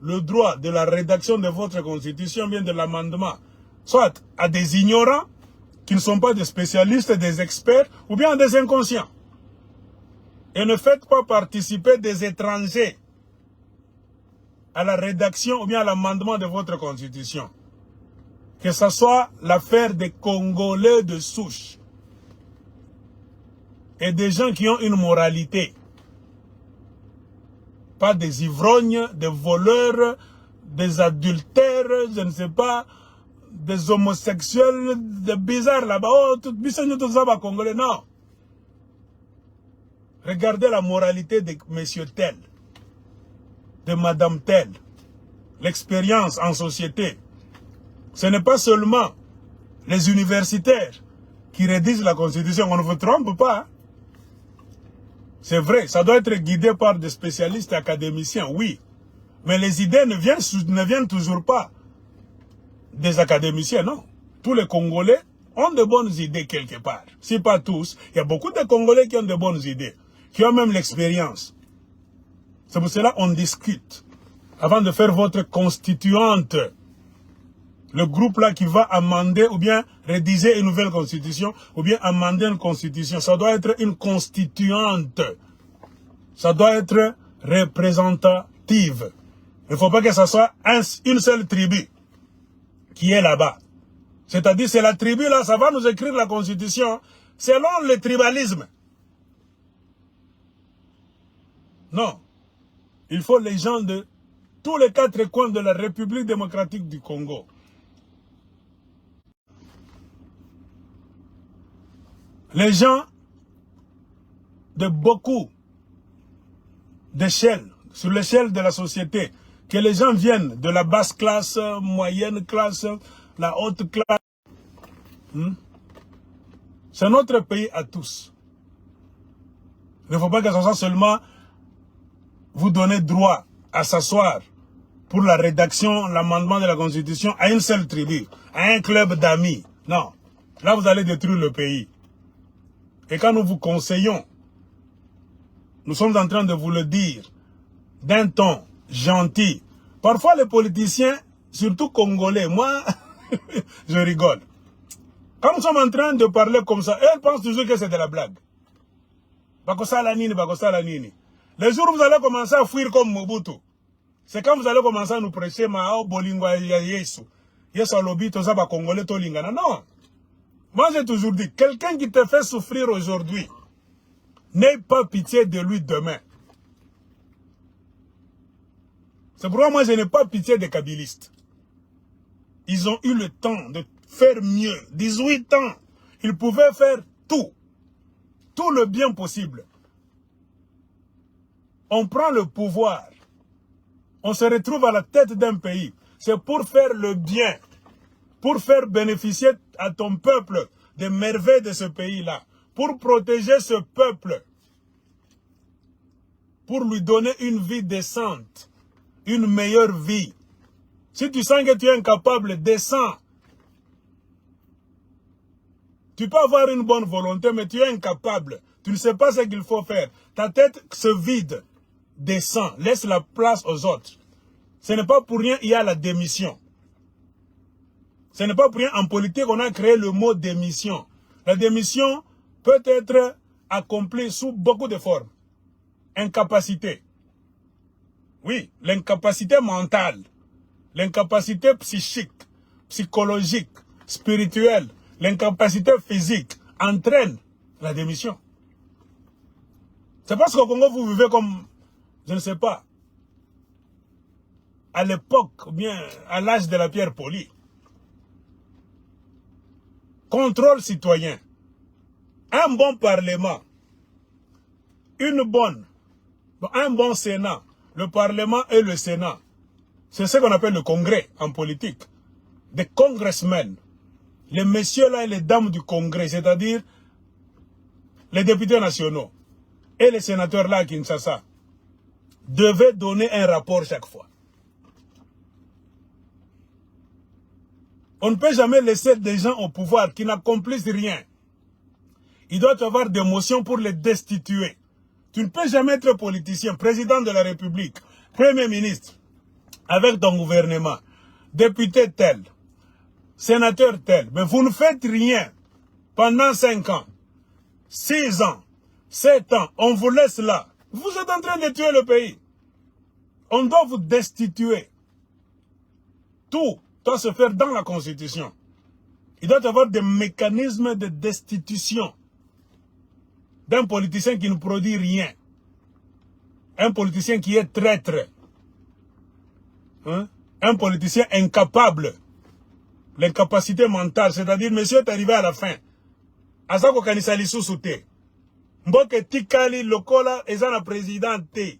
le droit de la rédaction de votre constitution, bien de l'amendement, soit à des ignorants qui ne sont pas des spécialistes, des experts, ou bien à des inconscients. Et ne faites pas participer des étrangers à la rédaction ou bien à l'amendement de votre constitution. Que ce soit l'affaire des Congolais de souche et des gens qui ont une moralité. Pas des ivrognes, des voleurs, des adultères, je ne sais pas, des homosexuels, des bizarres là-bas. Oh, tout ça va Congolais, non. Regardez la moralité de monsieur tel, de madame tel, l'expérience en société. Ce n'est pas seulement les universitaires qui rédigent la Constitution, on ne vous trompe pas. C'est vrai, ça doit être guidé par des spécialistes académiciens, oui. Mais les idées ne viennent toujours pas des académiciens, non. Tous les Congolais ont de bonnes idées quelque part. Si pas tous, il y a beaucoup de Congolais qui ont de bonnes idées, qui ont même l'expérience. C'est pour cela qu'on discute. Avant de faire votre constituante, le groupe là qui va amender ou bien rédiger une nouvelle constitution ou bien amender une constitution, ça doit être une constituante. Ça doit être représentative. Il ne faut pas que ça soit une seule tribu qui est là-bas. C'est-à-dire, c'est la tribu là, ça va nous écrire la constitution selon le tribalisme. Non. Il faut les gens de tous les quatre coins de la République démocratique du Congo. Les gens de beaucoup d'échelles, sur l'échelle de la société, que les gens viennent de la basse classe, moyenne classe, la haute classe. C'est notre pays à tous. Il ne faut pas que ce soit seulement vous donner droit à s'asseoir pour la rédaction, l'amendement de la Constitution à une seule tribu, à un club d'amis. Non. Là, vous allez détruire le pays. Et quand nous vous conseillons, nous sommes en train de vous le dire d'un ton gentil. Parfois, les politiciens, surtout congolais, moi, je rigole. Quand nous sommes en train de parler comme ça, elles pensent toujours que c'est de la blague. Bakosa la nini, bakosa la nini. Les jours où vous allez commencer à fuir comme Mobutu, c'est quand vous allez commencer à nous prêcher Mao Bolingwa Yesu. Yesu alobi toza ba congolais to lingana. Non. Moi j'ai toujours dit, quelqu'un qui te fait souffrir aujourd'hui, n'aie pas pitié de lui demain. C'est pourquoi moi je n'ai pas pitié des kabylistes. Ils ont eu le temps de faire mieux. 18 ans. Ils pouvaient faire tout. Tout le bien possible. On prend le pouvoir. On se retrouve à la tête d'un pays. C'est pour faire le bien. Pour faire bénéficier à ton peuple des merveilles de ce pays-là. Pour protéger ce peuple. Pour lui donner une vie décente. Une meilleure vie. Si tu sens que tu es incapable, descends. Tu peux avoir une bonne volonté, mais tu es incapable. Tu ne sais pas ce qu'il faut faire. Ta tête se vide. Descends. Laisse la place aux autres. Ce n'est pas pour rien il y a la démission. Ce n'est pas pour rien en politique on a créé le mot démission. La démission peut être accomplie sous beaucoup de formes. Incapacité. Oui, l'incapacité mentale. L'incapacité psychique, psychologique, spirituelle, l'incapacité physique entraîne la démission. C'est parce qu'au Congo, vous vivez comme, je ne sais pas, à l'époque, ou bien à l'âge de la pierre polie. Contrôle citoyen. Un bon parlement. Un bon Sénat. Le parlement et le Sénat. C'est ce qu'on appelle le congrès en politique. Des congressmen. Les messieurs là et les dames du congrès, c'est-à-dire les députés nationaux et les sénateurs là à Kinshasa, devaient donner un rapport chaque fois. On ne peut jamais laisser des gens au pouvoir qui n'accomplissent rien. Il doit y avoir des motions pour les destituer. Tu ne peux jamais être politicien, président de la République, premier ministre, avec ton gouvernement, député tel, sénateur tel, mais vous ne faites rien pendant 5 ans, 6 ans, 7 ans, on vous laisse là. Vous êtes en train de tuer le pays. On doit vous destituer. Tout doit se faire dans la Constitution. Il doit y avoir des mécanismes de destitution d'un politicien qui ne produit rien. Un politicien qui est traître. Un politicien incapable. L'incapacité mentale, c'est-à-dire, monsieur est arrivé à la fin. Azako kanisa lisusu te. Mboke tikali lokola ezana président te.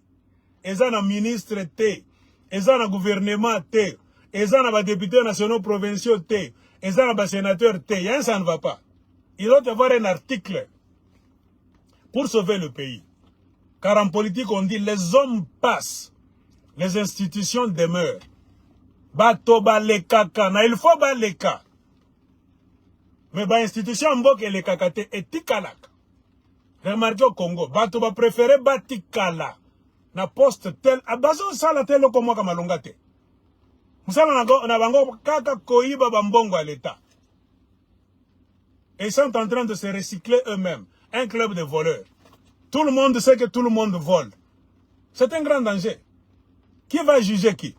Ezana ministre te. Ezana gouvernement te. Ezana ba députés nationaux provinciaux te. Ezana ba sénateur te. Y'en ça ne va pas. Il doit y avoir un article pour sauver le pays. Car en politique on dit les hommes passent. Les institutions demeurent. Bato ba le kaka. Na il faut ba le kaka. Mais ba institution mboke le kaka te etikalaka. Remarquez au Congo, bato ba préféré batikala. Na poste tel, abazo sala tel comme kamalonga te. Musala na bango kaka koiba bambongo à l'État. Et ils sont en train de se recycler eux-mêmes. Un club de voleurs. Tout le monde sait que tout le monde vole. C'est un grand danger. Qui va juger qui?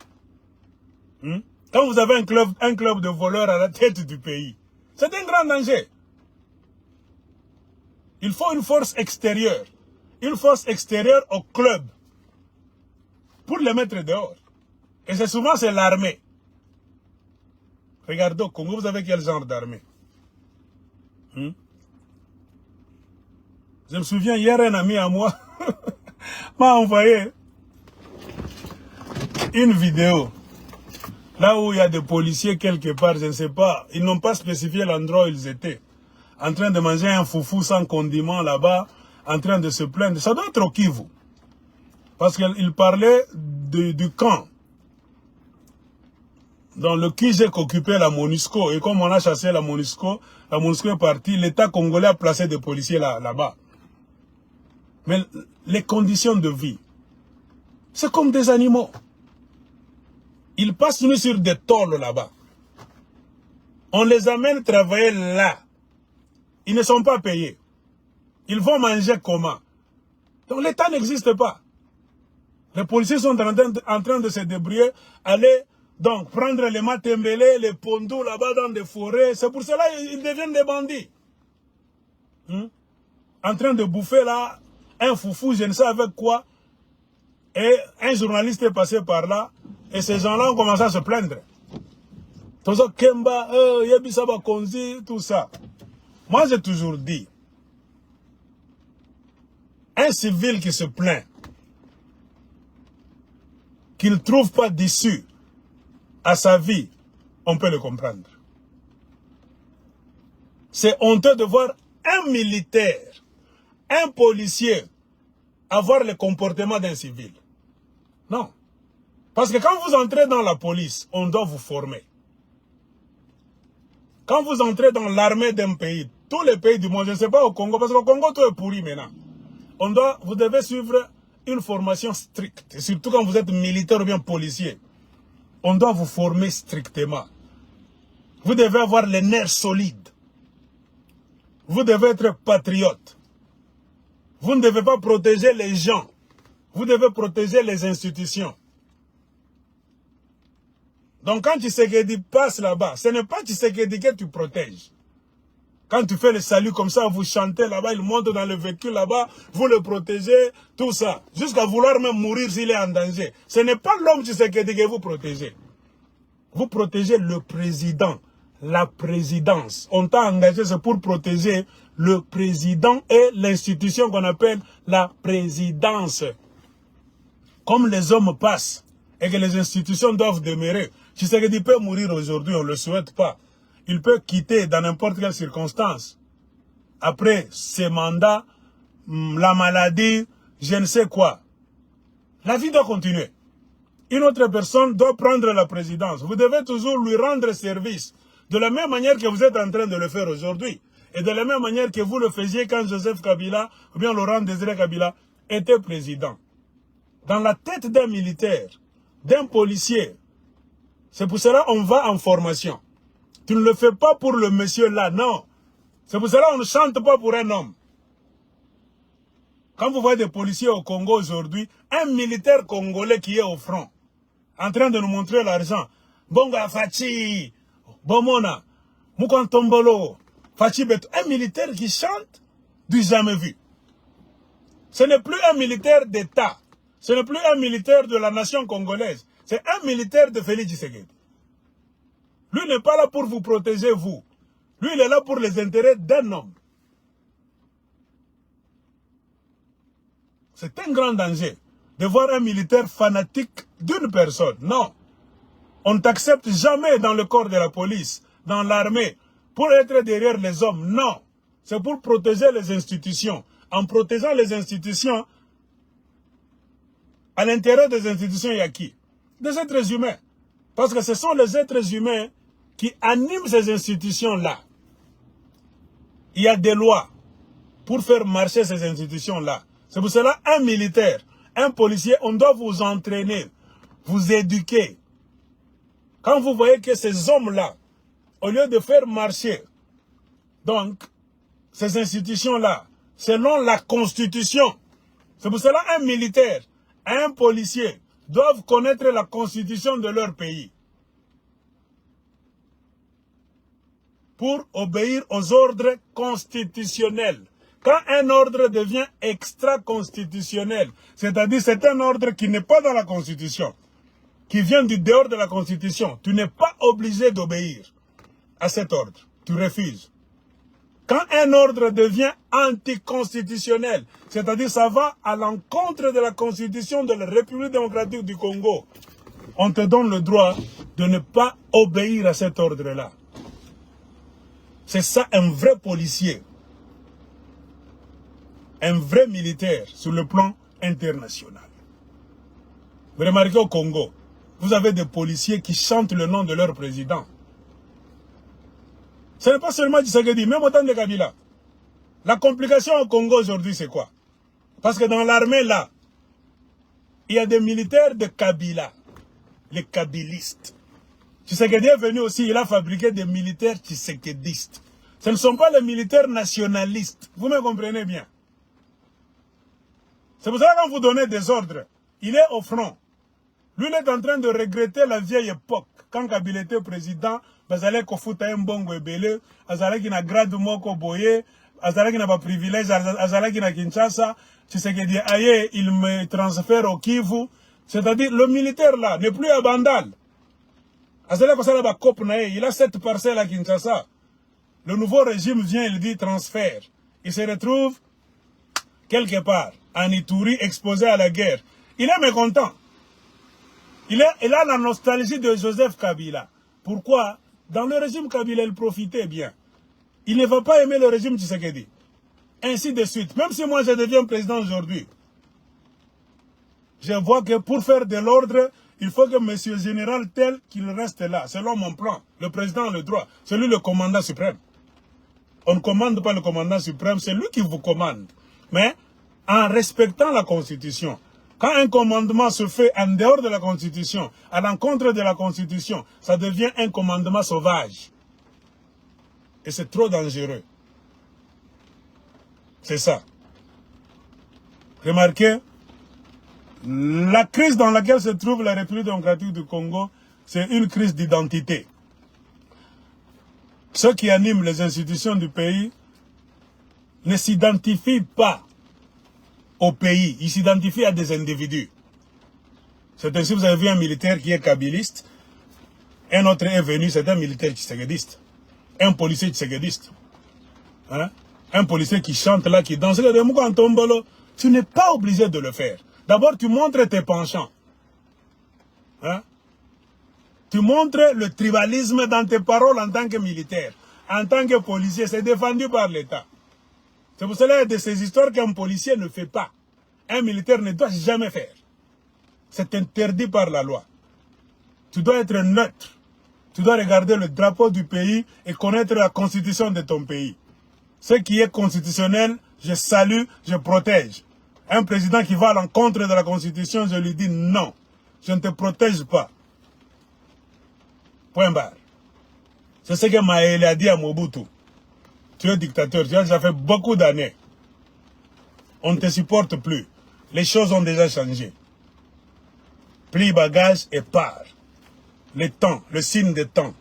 Quand vous avez un club de voleurs à la tête du pays, c'est un grand danger. Il faut une force extérieure. Une force extérieure au club. Pour les mettre dehors. Et c'est souvent l'armée. Regardez au Congo, vous avez quel genre d'armée? Je me souviens, hier, un ami à moi m'a envoyé une vidéo. Là où il y a des policiers quelque part, je ne sais pas, ils n'ont pas spécifié l'endroit où ils étaient. En train de manger un foufou sans condiment là-bas, en train de se plaindre. Ça doit être au Kivu. Parce qu'il parlait du camp dans le Kijek occupait la MONUSCO. Et comme on a chassé la MONUSCO est partie, l'État congolais a placé des policiers là-bas. Mais les conditions de vie, c'est comme des animaux. Ils passent nous sur des tôles là-bas. On les amène travailler là. Ils ne sont pas payés. Ils vont manger comment? Donc l'État n'existe pas. Les policiers sont en train de se débrouiller, aller donc prendre les matembélés, les pondous là-bas dans des forêts. C'est pour cela qu'ils deviennent des bandits. En train de bouffer là, un foufou, je ne sais avec quoi. Et un journaliste est passé par là. Et ces gens-là ont commencé à se plaindre. Tout ça, Kemba, Yebisaba Konzi, tout ça. Moi, j'ai toujours dit, un civil qui se plaint, qu'il ne trouve pas d'issue à sa vie, on peut le comprendre. C'est honteux de voir un militaire, un policier, avoir le comportement d'un civil. Non. Parce que quand vous entrez dans la police, on doit vous former. Quand vous entrez dans l'armée d'un pays, tous les pays du monde, je ne sais pas au Congo, parce qu'au Congo, tout est pourri maintenant. Vous devez suivre une formation stricte, et surtout quand vous êtes militaire ou bien policier. On doit vous former strictement. Vous devez avoir les nerfs solides. Vous devez être patriote. Vous ne devez pas protéger les gens. Vous devez protéger les institutions. Donc quand Tshisekedi passe là-bas, ce n'est pas Tshisekedi que tu protèges. Quand tu fais le salut comme ça, vous chantez là-bas, il monte dans le véhicule là-bas, vous le protégez, tout ça. Jusqu'à vouloir même mourir s'il est en danger. Ce n'est pas l'homme Tshisekedi que vous protégez. Vous protégez le président, la présidence. On t'a engagé, c'est pour protéger le président et l'institution qu'on appelle la présidence. Comme les hommes passent et que les institutions doivent demeurer, Tshisekedi peut mourir aujourd'hui, on ne le souhaite pas. Il peut quitter dans n'importe quelle circonstance. Après ses mandats, la maladie, je ne sais quoi. La vie doit continuer. Une autre personne doit prendre la présidence. Vous devez toujours lui rendre service. De la même manière que vous êtes en train de le faire aujourd'hui. Et de la même manière que vous le faisiez quand Joseph Kabila, ou bien Laurent Désiré Kabila, était président. Dans la tête d'un militaire, d'un policier, c'est pour cela qu'on va en formation. Tu ne le fais pas pour le monsieur là, non. C'est pour cela qu'on ne chante pas pour un homme. Quand vous voyez des policiers au Congo aujourd'hui, un militaire congolais qui est au front, en train de nous montrer l'argent, Bonga Fachi, Bomona, Mukantombolo, Fachi Beto, un militaire qui chante, du jamais vu. Ce n'est plus un militaire d'État, ce n'est plus un militaire de la nation congolaise, c'est un militaire de Félix Tshisekedi. Lui n'est pas là pour vous protéger, vous. Lui, il est là pour les intérêts d'un homme. C'est un grand danger de voir un militaire fanatique d'une personne. Non. On ne t'accepte jamais dans le corps de la police, dans l'armée, pour être derrière les hommes. Non. C'est pour protéger les institutions. En protégeant les institutions, à l'intérieur des institutions, il y a qui? Des êtres humains. Parce que ce sont les êtres humains qui animent ces institutions-là. Il y a des lois pour faire marcher ces institutions-là. C'est pour cela, un militaire, un policier, on doit vous entraîner, vous éduquer. Quand vous voyez que ces hommes-là, au lieu de faire marcher, donc, ces institutions-là, selon la Constitution, c'est pour cela, un militaire, un policier, doivent connaître la Constitution de leur pays. Pour obéir aux ordres constitutionnels. Quand un ordre devient extra-constitutionnel, c'est-à-dire c'est un ordre qui n'est pas dans la Constitution, qui vient du dehors de la Constitution, tu n'es pas obligé d'obéir à cet ordre. Tu refuses. Quand un ordre devient anticonstitutionnel, c'est-à-dire ça va à l'encontre de la Constitution de la République démocratique du Congo, on te donne le droit de ne pas obéir à cet ordre-là. C'est ça un vrai policier, un vrai militaire sur le plan international. Vous remarquez au Congo, vous avez des policiers qui chantent le nom de leur président. Ce n'est pas seulement Tshisekedi, même au temps de Kabila. La complication au Congo aujourd'hui, c'est quoi? Parce que dans l'armée, là, il y a des militaires de Kabila, les kabilistes. Tshisekedi est venu aussi, il a fabriqué des militaires tshisekedistes. Ce ne sont pas les militaires nationalistes. Vous me comprenez bien. C'est pour ça que quand vous donnez des ordres, il est au front. Lui, il est en train de regretter la vieille époque. Quand Kabila était président, Bazalek Kofuta Mbongo Ebele, Azalek na grade moko boye, Azalek na pas privilège, Azalek na Kinshasa, Tshisekedi aye, il me transfère au Kivu. C'est-à-dire, le militaire là n'est plus à Bandal. Azalek Kosala ba Kop nae, il a 7 parcelles à Kinshasa. Le nouveau régime vient, il dit transfert. Il se retrouve quelque part, en Ituri, exposé à la guerre. Il est mécontent. Il a la nostalgie de Joseph Kabila. Pourquoi? Dans le régime Kabila, il profitait bien. Il ne va pas aimer le régime Tshisekedi. Ainsi de suite. Même si moi je deviens président aujourd'hui, je vois que pour faire de l'ordre, il faut que monsieur général tel qu'il reste là, selon mon plan. Le président a le droit. C'est lui le commandant suprême. On ne commande pas le commandant suprême, c'est lui qui vous commande. Mais en respectant la Constitution. Quand un commandement se fait en dehors de la Constitution, à l'encontre de la Constitution, ça devient un commandement sauvage. Et c'est trop dangereux. C'est ça. Remarquez, la crise dans laquelle se trouve la République démocratique du Congo, c'est une crise d'identité. Ceux qui animent les institutions du pays ne s'identifient pas au pays, ils s'identifient à des individus. C'est ainsi que vous avez vu un militaire qui est kabiliste, un autre est venu, c'est un militaire tshisekediste, un policier tshisekediste. Hein? Un policier qui chante là, qui danse, tu n'es pas obligé de le faire. D'abord, tu montres tes penchants. Hein? Tu montres le tribalisme dans tes paroles en tant que militaire. En tant que policier, c'est défendu par l'État. C'est pour cela qu'il y a de ces histoires qu'un policier ne fait pas. Un militaire ne doit jamais faire. C'est interdit par la loi. Tu dois être neutre. Tu dois regarder le drapeau du pays et connaître la constitution de ton pays. Ce qui est constitutionnel, je salue, je protège. Un président qui va à l'encontre de la constitution, je lui dis non. Je ne te protège pas. Point barre. C'est ce que Maël a dit à Mobutu. Tu es dictateur, tu as déjà fait beaucoup d'années. On ne te supporte plus. Les choses ont déjà changé. Plie bagage et pars. Le temps, le signe des temps.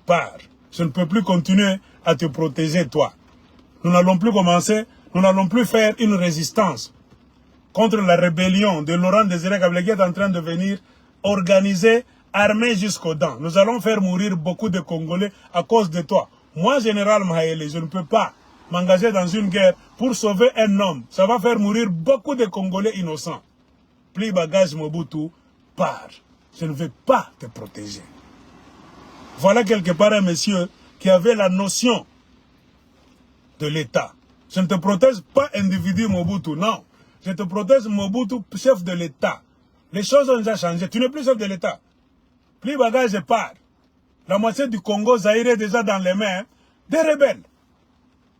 Pars. Je ne peux plus continuer à te protéger, toi. Nous n'allons plus commencer, nous n'allons plus faire une résistance contre la rébellion de Laurent Désiré Kabila qui est en train de venir organiser, armée jusqu'aux dents. Nous allons faire mourir beaucoup de Congolais à cause de toi. Moi, général Mahaélé, je ne peux pas m'engager dans une guerre pour sauver un homme. Ça va faire mourir beaucoup de Congolais innocents. Plie bagage Mobutu, pars. Je ne vais pas te protéger. Voilà quelque part un monsieur qui avait la notion de l'État. Je ne te protège pas individu Mobutu, non. Je te protège Mobutu, chef de l'État. Les choses ont déjà changé. Tu n'es plus chef de l'État. Plie bagage et pars. La moitié du Congo, Zaïre est déjà dans les mains des rebelles.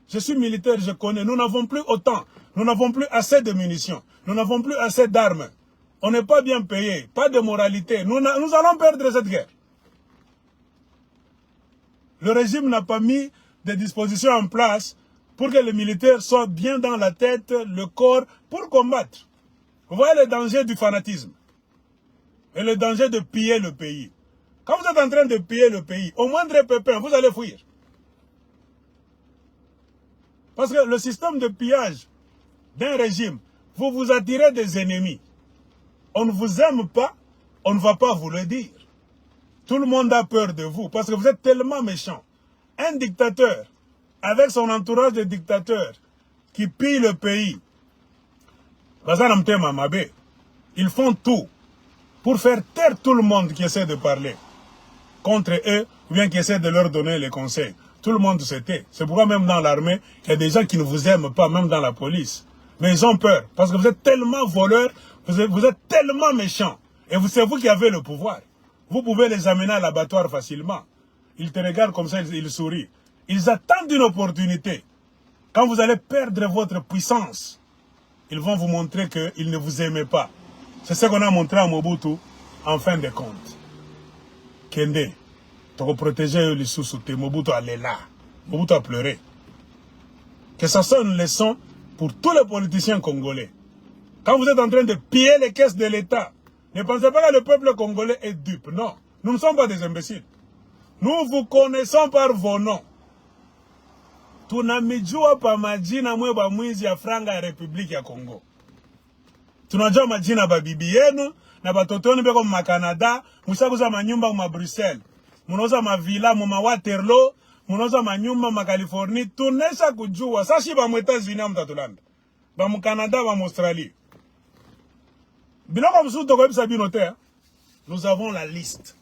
Je suis militaire, je connais. Nous n'avons plus autant. Nous n'avons plus assez de munitions. Nous n'avons plus assez d'armes. On n'est pas bien payé. Pas de moralité. Nous allons perdre cette guerre. Le régime n'a pas mis des dispositions en place pour que les militaires soient bien dans la tête, le corps, pour combattre. Vous voyez le danger du fanatisme. Et le danger de piller le pays. Quand vous êtes en train de piller le pays, au moindre pépin, vous allez fuir. Parce que le système de pillage d'un régime, vous vous attirez des ennemis. On ne vous aime pas, on ne va pas vous le dire. Tout le monde a peur de vous parce que vous êtes tellement méchants. Un dictateur, avec son entourage de dictateurs, qui pille le pays, ils font tout pour faire taire tout le monde qui essaie de parler contre eux ou bien qui essaie de leur donner les conseils. Tout le monde se tait. C'est pourquoi même dans l'armée, il y a des gens qui ne vous aiment pas, même dans la police. Mais ils ont peur parce que vous êtes tellement voleurs, vous êtes tellement méchants. Et c'est vous qui avez le pouvoir. Vous pouvez les amener à l'abattoir facilement. Ils te regardent comme ça, ils sourient. Ils attendent une opportunité. Quand vous allez perdre votre puissance, ils vont vous montrer qu'ils ne vous aiment pas. C'est ce qu'on a montré à Mobutu en fin de compte. Kende, tu vas protéger les sous-soutés. Mobutu allait là. Mobutu a pleuré. Que ça soit une leçon pour tous les politiciens congolais. Quand vous êtes en train de piller les caisses de l'État, ne pensez pas que le peuple congolais est dupe. Non, nous ne sommes pas des imbéciles. Nous vous connaissons par vos noms. Tunamijua pa majina mwe ba mwizi ya franga ya Republiki ya Congo. Tunajua majina ba bibi yenu na batoto wenu beko ma Canada, musakuza manyumba ma Bruxelles. Munauza ma villa mu ma Waterloo, munauza manyumba ma Californie, tunesha kujua. Sashi ba mu États-Unis mtatulanda. Ba mu Canada, ba mu Australie. Biloko msuto ko bisa binote. Nous avons la liste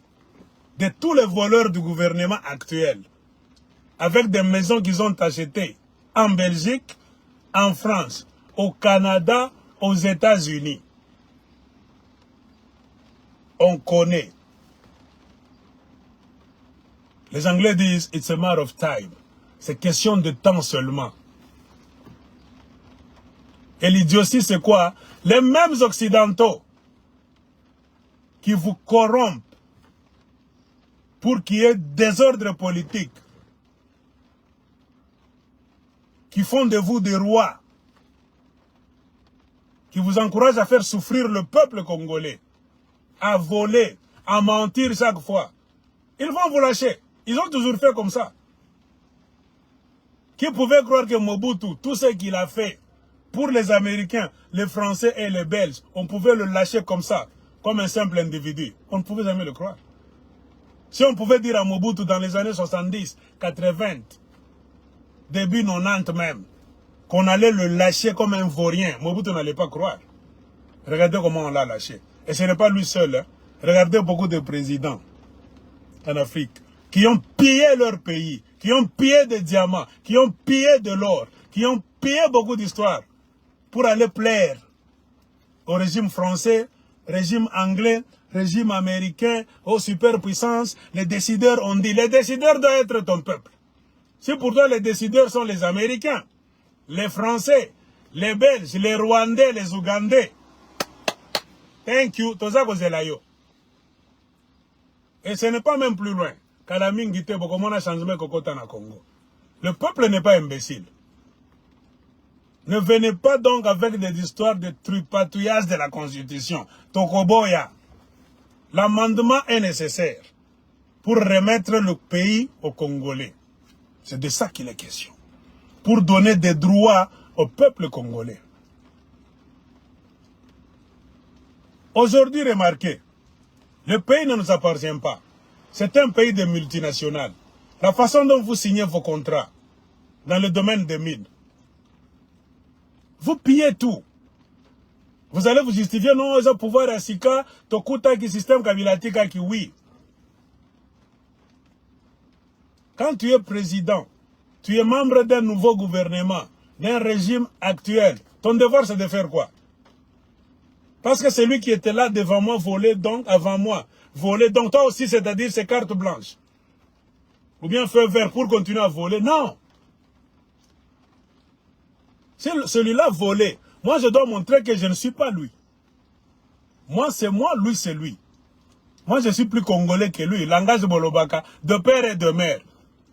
de tous les voleurs du gouvernement actuel, avec des maisons qu'ils ont achetées en Belgique, en France, au Canada, aux États-Unis. On connaît. Les Anglais disent « it's a matter of time ». C'est question de temps seulement. Et l'idiotie, c'est quoi? Les mêmes Occidentaux qui vous corrompent pour qu'il y ait désordre politique, qui font de vous des rois, qui vous encouragent à faire souffrir le peuple congolais, à voler, à mentir chaque fois. Ils vont vous lâcher. Ils ont toujours fait comme ça. Qui pouvait croire que Mobutu, tout ce qu'il a fait pour les Américains, les Français et les Belges, on pouvait le lâcher comme ça, comme un simple individu? On ne pouvait jamais le croire. Si on pouvait dire à Mobutu dans les années 70, 80, début 90 même, qu'on allait le lâcher comme un vaurien, Mobutu n'allait pas croire. Regardez comment on l'a lâché. Et ce n'est pas lui seul. Hein. Regardez beaucoup de présidents en Afrique qui ont pillé leur pays, qui ont pillé des diamants, qui ont pillé de l'or, qui ont pillé beaucoup d'histoires pour aller plaire au régime français, régime anglais, régime américain, aux superpuissances. Les décideurs ont dit, les décideurs doivent être ton peuple. Si pour toi les décideurs sont les Américains, les Français, les Belges, les Rwandais, les Ougandais, thank you, toza kozelayo. Et ce n'est pas même plus loin. Kalamingite, bokomona changement kokota na Congo. Le peuple n'est pas imbécile. Ne venez pas donc avec des histoires de tripatouillage de la Constitution. Tokoboya. L'amendement est nécessaire pour remettre le pays aux Congolais. C'est de ça qu'il est question. Pour donner des droits au peuple congolais. Aujourd'hui, remarquez, le pays ne nous appartient pas. C'est un pays de multinationales. La façon dont vous signez vos contrats dans le domaine des mines, vous pillez tout. Vous allez vous justifier, non, ils ont pouvoir à Sika, Tokuta qui système Kabilatika qui oui. Quand tu es président, tu es membre d'un nouveau gouvernement, d'un régime actuel, ton devoir c'est de faire quoi? Parce que celui qui était là devant moi volait donc avant moi. Voler donc toi aussi, c'est-à-dire c'est carte blanche. Ou bien feu vert pour continuer à voler. Non. Si celui-là volait, moi je dois montrer que je ne suis pas lui. Moi c'est moi, lui c'est lui. Moi je suis plus congolais que lui. Langage Bolobaka, de père et de mère.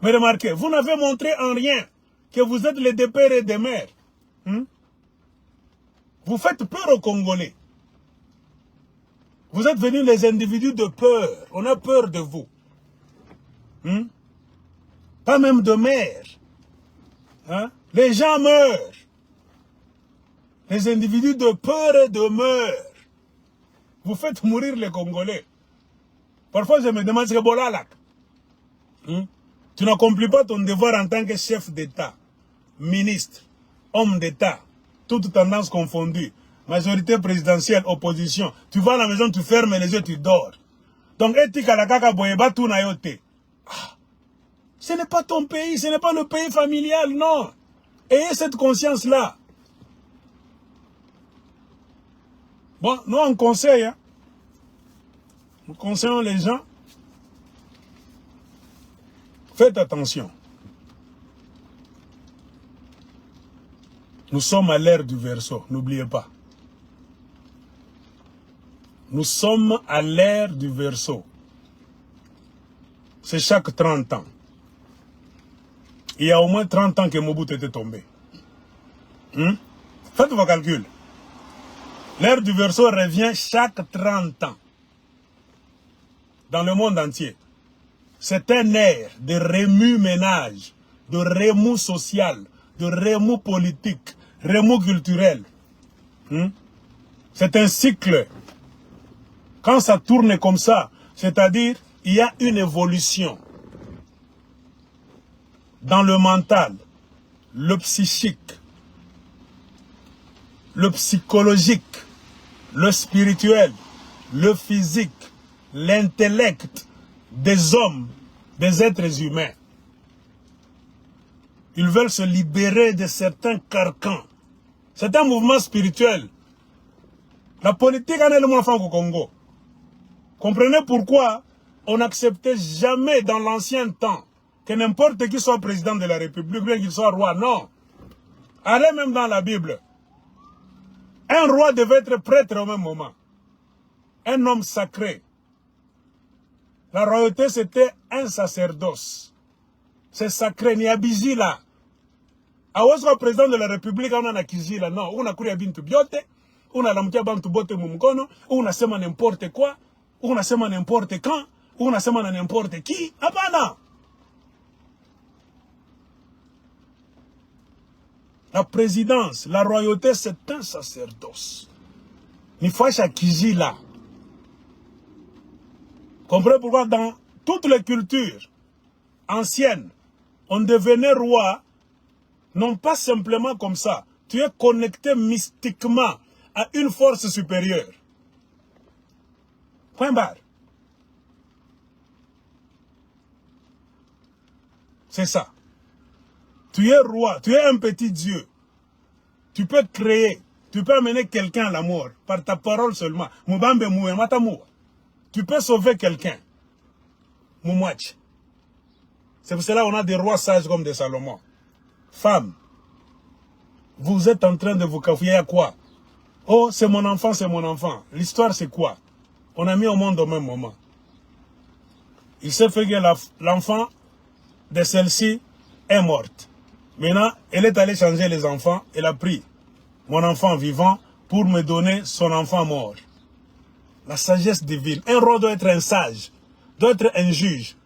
Mais remarquez, vous n'avez montré en rien que vous êtes les deux pères et des mères. Vous faites peur aux Congolais. Vous êtes venus les individus de peur. On a peur de vous. Pas même de mère. Les gens meurent. Les individus de peur et de meurtre. Vous faites mourir les Congolais. Parfois, je me demande ce que Bolalak. Tu n'accomplis pas ton devoir en tant que chef d'État, ministre, homme d'État, toutes tendances confondues, majorité présidentielle, opposition. Tu vas à la maison, tu fermes les yeux, tu dors. Donc, ce n'est pas ton pays, ce n'est pas le pays familial, non. Ayez cette conscience-là. Bon, nous, on conseille, hein. Nous conseillons les gens. Faites attention. Nous sommes à l'ère du Verseau, n'oubliez pas. Nous sommes à l'ère du Verseau. C'est chaque 30 ans. Il y a au moins 30 ans que Mobutu était tombé. Faites vos calculs. L'ère du Verseau revient chaque 30 ans. Dans le monde entier. C'est un ère de remue-ménage, de remous social, de remous politique, remous culturel. C'est un cycle. Quand ça tourne comme ça, c'est-à-dire, il y a une évolution dans le mental, le psychique, le psychologique, le spirituel, le physique, l'intellect des hommes, des êtres humains. Ils veulent se libérer de certains carcans. C'est un mouvement spirituel. La politique en est le enfant au Congo. Comprenez pourquoi on n'acceptait jamais dans l'ancien temps que n'importe qui soit président de la République, bien qu'il soit roi. Non. Allez même dans la Bible. Un roi devait être prêtre au même moment. Un homme sacré. La royauté, c'était un sacerdoce. C'est sacré. Ni abiji là. Awazo président de la République, on a kiji là. Non. On a kuri bintu biote. On a lamkia bantu bote mumukono. On a sema n'importe quoi. On a sema n'importe quand. On a sema n'importe qui. Apana. La présidence, la royauté, c'est un sacerdoce. Ni facha kiji là. Comprenez pourquoi dans toutes les cultures anciennes, on devenait roi, non pas simplement comme ça. Tu es connecté mystiquement à une force supérieure. Point barre. C'est ça. Tu es roi, tu es un petit Dieu. Tu peux créer, tu peux amener quelqu'un à la mort par ta parole seulement. Mubambe moué, matamou. Tu peux sauver quelqu'un. Moumouach. C'est pour cela qu'on a des rois sages comme des Salomon. Femmes, vous êtes en train de vous cafouiller à quoi? Oh, c'est mon enfant, c'est mon enfant. L'histoire, c'est quoi? On a mis au monde au même moment. Il s'est fait que l'enfant de celle-ci est morte. Maintenant, elle est allée changer les enfants. Elle a pris mon enfant vivant pour me donner son enfant mort. La sagesse divine. Un roi doit être un sage, doit être un juge.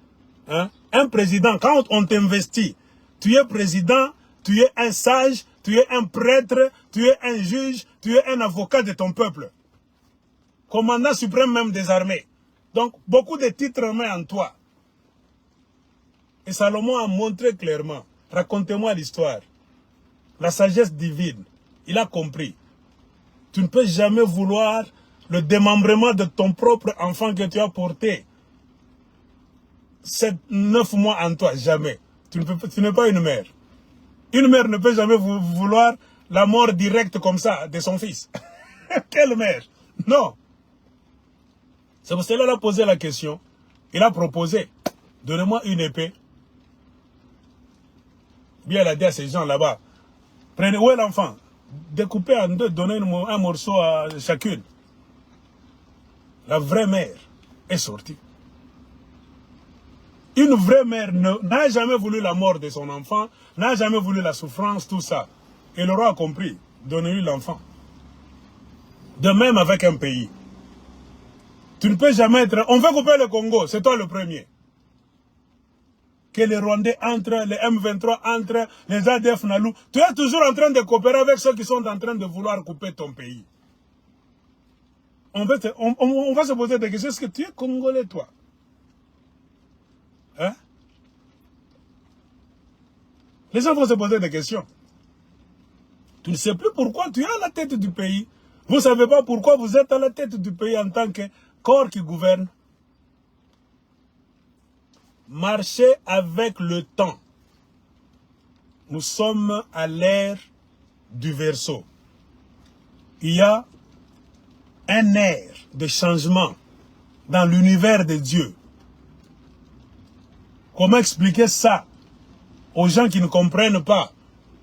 Hein? Un président, quand on t'investit, tu es président, tu es un sage, tu es un prêtre, tu es un juge, tu es un avocat de ton peuple. Commandant suprême même des armées. Donc, beaucoup de titres remettent en toi. Et Salomon a montré clairement. Racontez-moi l'histoire. La sagesse divine. Il a compris. Tu ne peux jamais vouloir le démembrement de ton propre enfant que tu as porté. 9 mois en toi, jamais. Tu n'es pas une mère. Une mère ne peut jamais vouloir la mort directe comme ça de son fils. Quelle mère? Non. C'est pour cela qu'il a posé la question. Il a proposé, donnez-moi une épée. Bien, il a dit à ces gens là-bas, prenez, où est l'enfant? Découpez en deux, donnez un morceau à chacune. La vraie mère est sortie. Une vraie mère n'a jamais voulu la mort de son enfant, n'a jamais voulu la souffrance, tout ça. Et le roi a compris, donnez-lui l'enfant. De même avec un pays. Tu ne peux jamais être... On veut couper le Congo, c'est toi le premier. Que les Rwandais entrent, les M23 entrent, les ADF Nalou. Tu es toujours en train de coopérer avec ceux qui sont en train de vouloir couper ton pays. on va se poser des questions. Est-ce que tu es Congolais, toi? Hein? Les gens vont se poser des questions. Tu ne sais plus pourquoi tu es à la tête du pays. Vous ne savez pas pourquoi vous êtes à la tête du pays en tant que corps qui gouverne. Marchez avec le temps. Nous sommes à l'ère du Verseau. Il y a un air de changement dans l'univers de Dieu. Comment expliquer ça aux gens qui ne comprennent pas?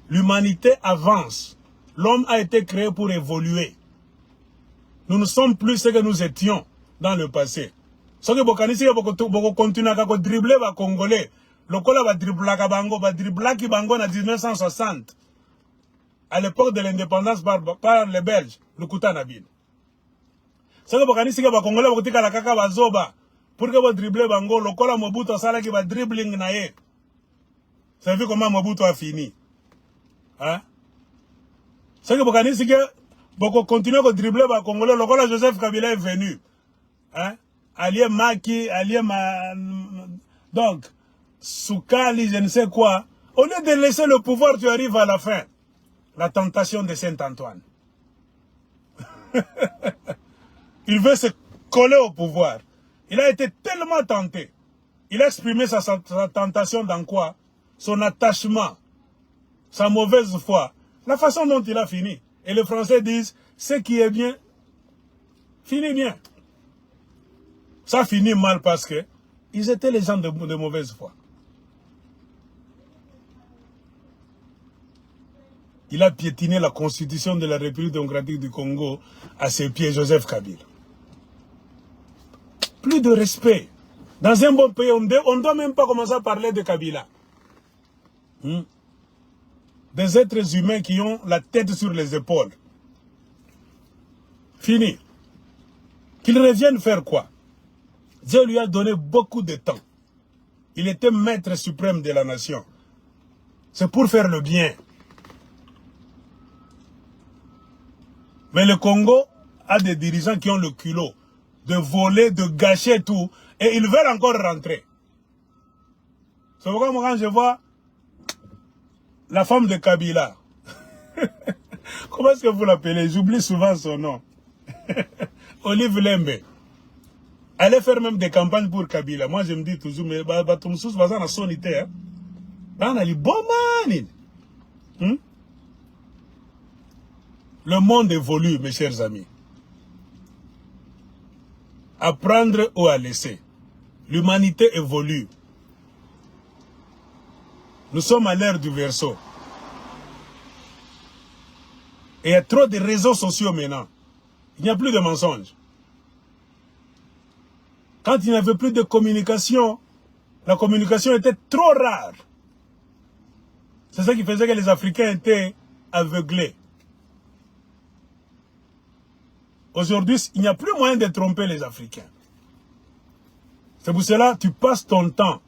L'humanité avance. L'homme a été créé pour évoluer. Nous ne sommes plus ce que nous étions dans le passé. Ce que vous continuez à dribbler les Congolais, le Congolais va dribbler bango en 1960. À l'époque de l'indépendance par les Belges, le Koutanabine. Ce que vous connaissez que les Congolais vont dire la kaka bazoba pour que vous dribbler bango, le Congolais Mobutu sala qui va dribbling naé. Vous savez comment Mobutu a fini? Hein? Ce que vous connaissez que vous continuez à dribbler les Congolais, le Congolais Joseph Kabila est venu. Hein? Allié Maki, allié donc, Soukali, je ne sais quoi. Au lieu de laisser le pouvoir, tu arrives à la fin. La tentation de Saint-Antoine. Il veut se coller au pouvoir. Il a été tellement tenté. Il a exprimé sa tentation dans quoi? Son attachement, sa mauvaise foi, la façon dont il a fini. Et les Français disent, ce qui est bien, finit bien. Ça finit mal parce que ils étaient les gens de mauvaise foi. Il a piétiné la constitution de la République démocratique du Congo à ses pieds, Joseph Kabila. Plus de respect. Dans un bon pays, on ne doit même pas commencer à parler de Kabila. Des êtres humains qui ont la tête sur les épaules. Fini. Qu'ils reviennent faire quoi? Dieu lui a donné beaucoup de temps. Il était maître suprême de la nation. C'est pour faire le bien. Mais le Congo a des dirigeants qui ont le culot de voler, de gâcher tout. Et ils veulent encore rentrer. C'est pourquoi moi quand je vois la femme de Kabila. Comment est-ce que vous l'appelez? J'oublie souvent son nom. Olive Lembe. Allez faire même des campagnes pour Kabila. Moi, je me dis toujours, mais Batum Sous va en sonité. On a dit, bon man. Le monde évolue, mes chers amis. À prendre ou à laisser. L'humanité évolue. Nous sommes à l'ère du Verseau. Et il y a trop de réseaux sociaux maintenant. Il n'y a plus de mensonges. Quand il n'y avait plus de communication, la communication était trop rare. C'est ça qui faisait que les Africains étaient aveuglés. Aujourd'hui, il n'y a plus moyen de tromper les Africains. C'est pour cela que tu passes ton temps.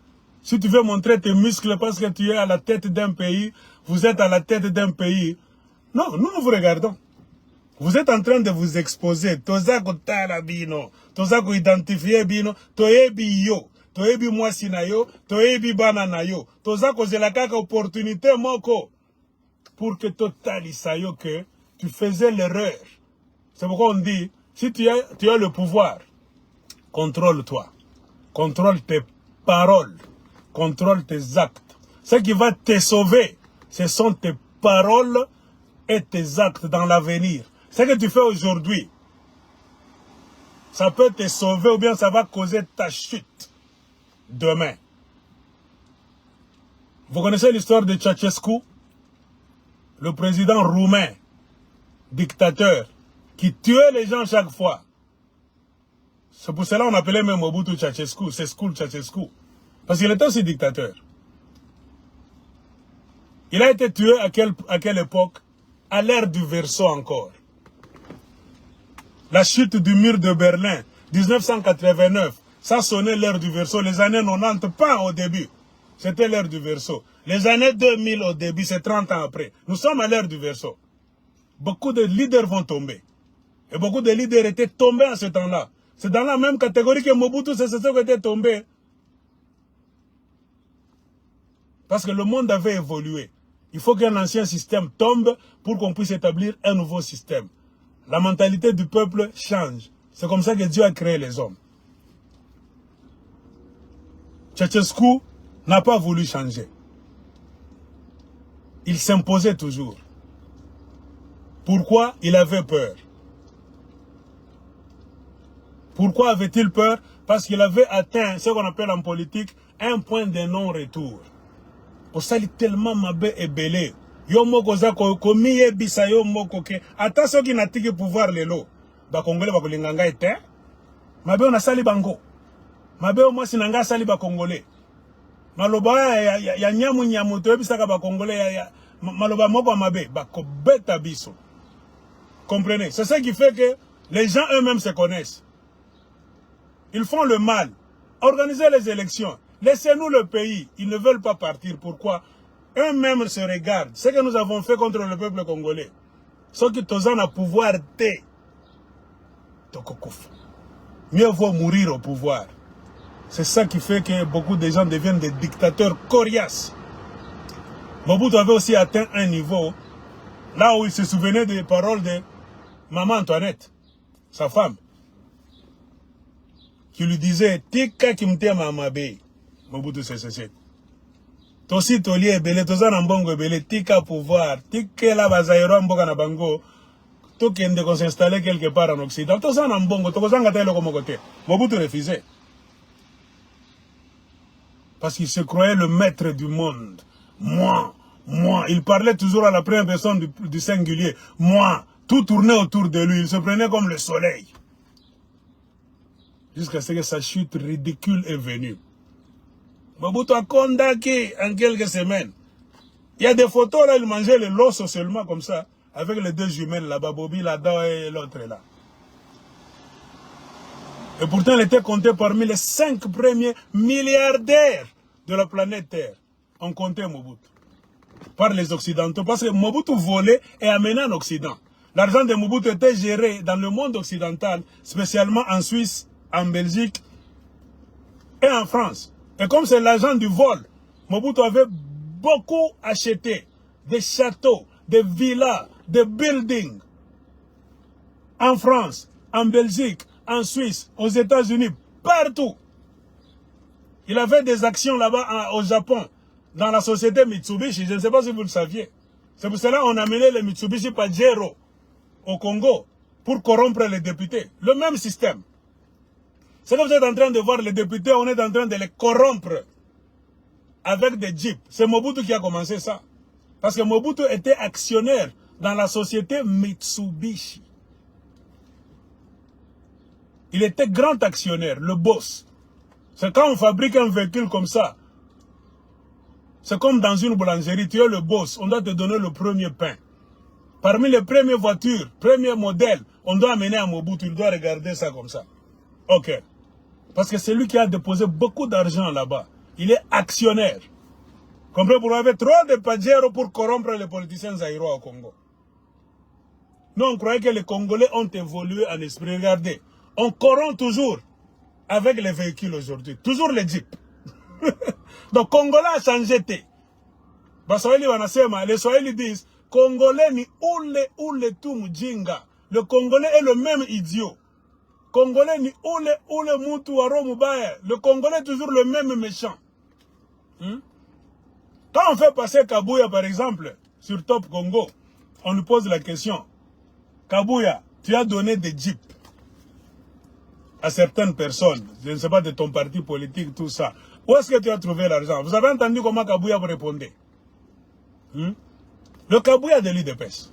Si tu veux montrer tes muscles parce que tu es à la tête d'un pays, vous êtes à la tête d'un pays. Non, nous vous regardons. Vous êtes en train de vous exposer. Tozako talabino, tozako identifier bino, toyebi yo, toyebi mwasi na yo, toyebi bana na yo, tozako zelakaka opportunité moko pour que totalisa yo que tu faisais l'erreur. C'est pourquoi on dit, si tu as le pouvoir, contrôle-toi, contrôle tes paroles, contrôle tes actes. Ce qui va te sauver, ce sont tes paroles et tes actes dans l'avenir. Ce que tu fais aujourd'hui, ça peut te sauver ou bien ça va causer ta chute demain. Vous connaissez l'histoire de Ceausescu, le président roumain, dictateur, qui tuait les gens chaque fois. C'est pour cela qu'on appelait même Mobutu Ceausescu, c'est Ceausescu. Parce qu'il était aussi dictateur. Il a été tué à quelle époque? À l'ère du Verseau encore. La chute du mur de Berlin, 1989, ça sonnait l'ère du Verseau. Les années 90, pas au début. C'était l'ère du Verseau. Les années 2000 au début, c'est 30 ans après. Nous sommes à l'ère du Verseau. Beaucoup de leaders vont tomber. Et beaucoup de leaders étaient tombés en ce temps-là. C'est dans la même catégorie que Mobutu Sese Seko était tombé. Parce que le monde avait évolué. Il faut qu'un ancien système tombe pour qu'on puisse établir un nouveau système. La mentalité du peuple change. C'est comme ça que Dieu a créé les hommes. Ceausescu n'a pas voulu changer. Il s'imposait toujours. Pourquoi? Il avait peur. Pourquoi avait-il peur? Parce qu'il avait atteint ce qu'on appelle en politique un point de non-retour. Pour ça, il est tellement mabé et belé. Yo moko za komi ebisa yo moko ke ata soki na tiki pouvoir lelo ba congolais ba kolinganga ete mabe on a sali bango mabe o mwasi nanga sali ba congolais maloba ya nyamu to ebisa ka ba congolais ya maloba moko mabe ba ko beta biso. Comprenez? C'est ça qui fait que les gens eux-mêmes se connaissent. Ils font le mal. Organisez les élections. Laissez-nous le pays. Ils ne veulent pas partir. Pourquoi? Eux-mêmes se regardent. Ce que nous avons fait contre le peuple congolais. Ceux qui ont à pouvoir, mieux vaut mourir au pouvoir. C'est ça qui fait que beaucoup de gens deviennent des dictateurs coriaces. Mobutu avait aussi atteint un niveau, là où il se souvenait des paroles de Maman Antoinette, sa femme, qui lui disait « Tika kimte mamabe ». Mobutu Sese Seko. Tosi toli ebele, toza na mbongo ebele, tika pouvoir, tika la bazairo mboka na bango, tokende qu'on s'installer quelque part en Occident. Toza na mbongo, tokozanga telo comme côté. Mobutu refusait. Parce qu'il se croyait le maître du monde. Moi. Il parlait toujours à la première personne du singulier. Moi. Tout tournait autour de lui. Il se prenait comme le soleil. Jusqu'à ce que sa chute ridicule est venue. Mobutu a condamné en quelques semaines. Il y a des photos là, il mangeait le l'os seulement comme ça, avec les deux jumelles là-bas, Bobby là-dedans et l'autre là. Et pourtant, il était compté parmi les 5 premiers milliardaires de la planète Terre. On comptait Mobutu. Par les Occidentaux. Parce que Mobutu volait et amenait en Occident. L'argent de Mobutu était géré dans le monde occidental, spécialement en Suisse, en Belgique et en France. Et comme c'est l'argent du vol, Mobutu avait beaucoup acheté des châteaux, des villas, des buildings en France, en Belgique, en Suisse, aux États-Unis, partout. Il avait des actions là-bas au Japon, dans la société Mitsubishi. Je ne sais pas si vous le saviez. C'est pour cela qu'on a amené les Mitsubishi Pajero au Congo pour corrompre les députés. Le même système. C'est que vous êtes en train de voir les députés, on est en train de les corrompre avec des jeeps. C'est Mobutu qui a commencé ça. Parce que Mobutu était actionnaire dans la société Mitsubishi. Il était grand actionnaire, le boss. C'est quand on fabrique un véhicule comme ça. C'est comme dans une boulangerie, tu es le boss, on doit te donner le premier pain. Parmi les premières voitures, premiers modèles, on doit amener à Mobutu, il doit regarder ça comme ça. Ok. Parce que c'est lui qui a déposé beaucoup d'argent là-bas. Il est actionnaire. Comprenez, vous avez trop de Pajero pour corrompre les politiciens zaïrois au Congo. Nous, on croyait que les Congolais ont évolué en esprit. Regardez, on corrompt toujours avec les véhicules aujourd'hui. Toujours les jeeps. Donc, Congolais a changé. Les Swahili disent, Congolais ni oule tu mujinga. Le Congolais est le même idiot. Congolais ni oule mutu waro mubaya. Le Congolais est toujours le même méchant. Quand on fait passer Kabouya, par exemple, sur Top Congo, on nous pose la question. Kabouya, tu as donné des jeeps à certaines personnes, je ne sais pas, de ton parti politique, tout ça. Où est-ce que tu as trouvé l'argent? Vous avez entendu comment Kabouya vous répondait? Le Kabouya de l'UDPS.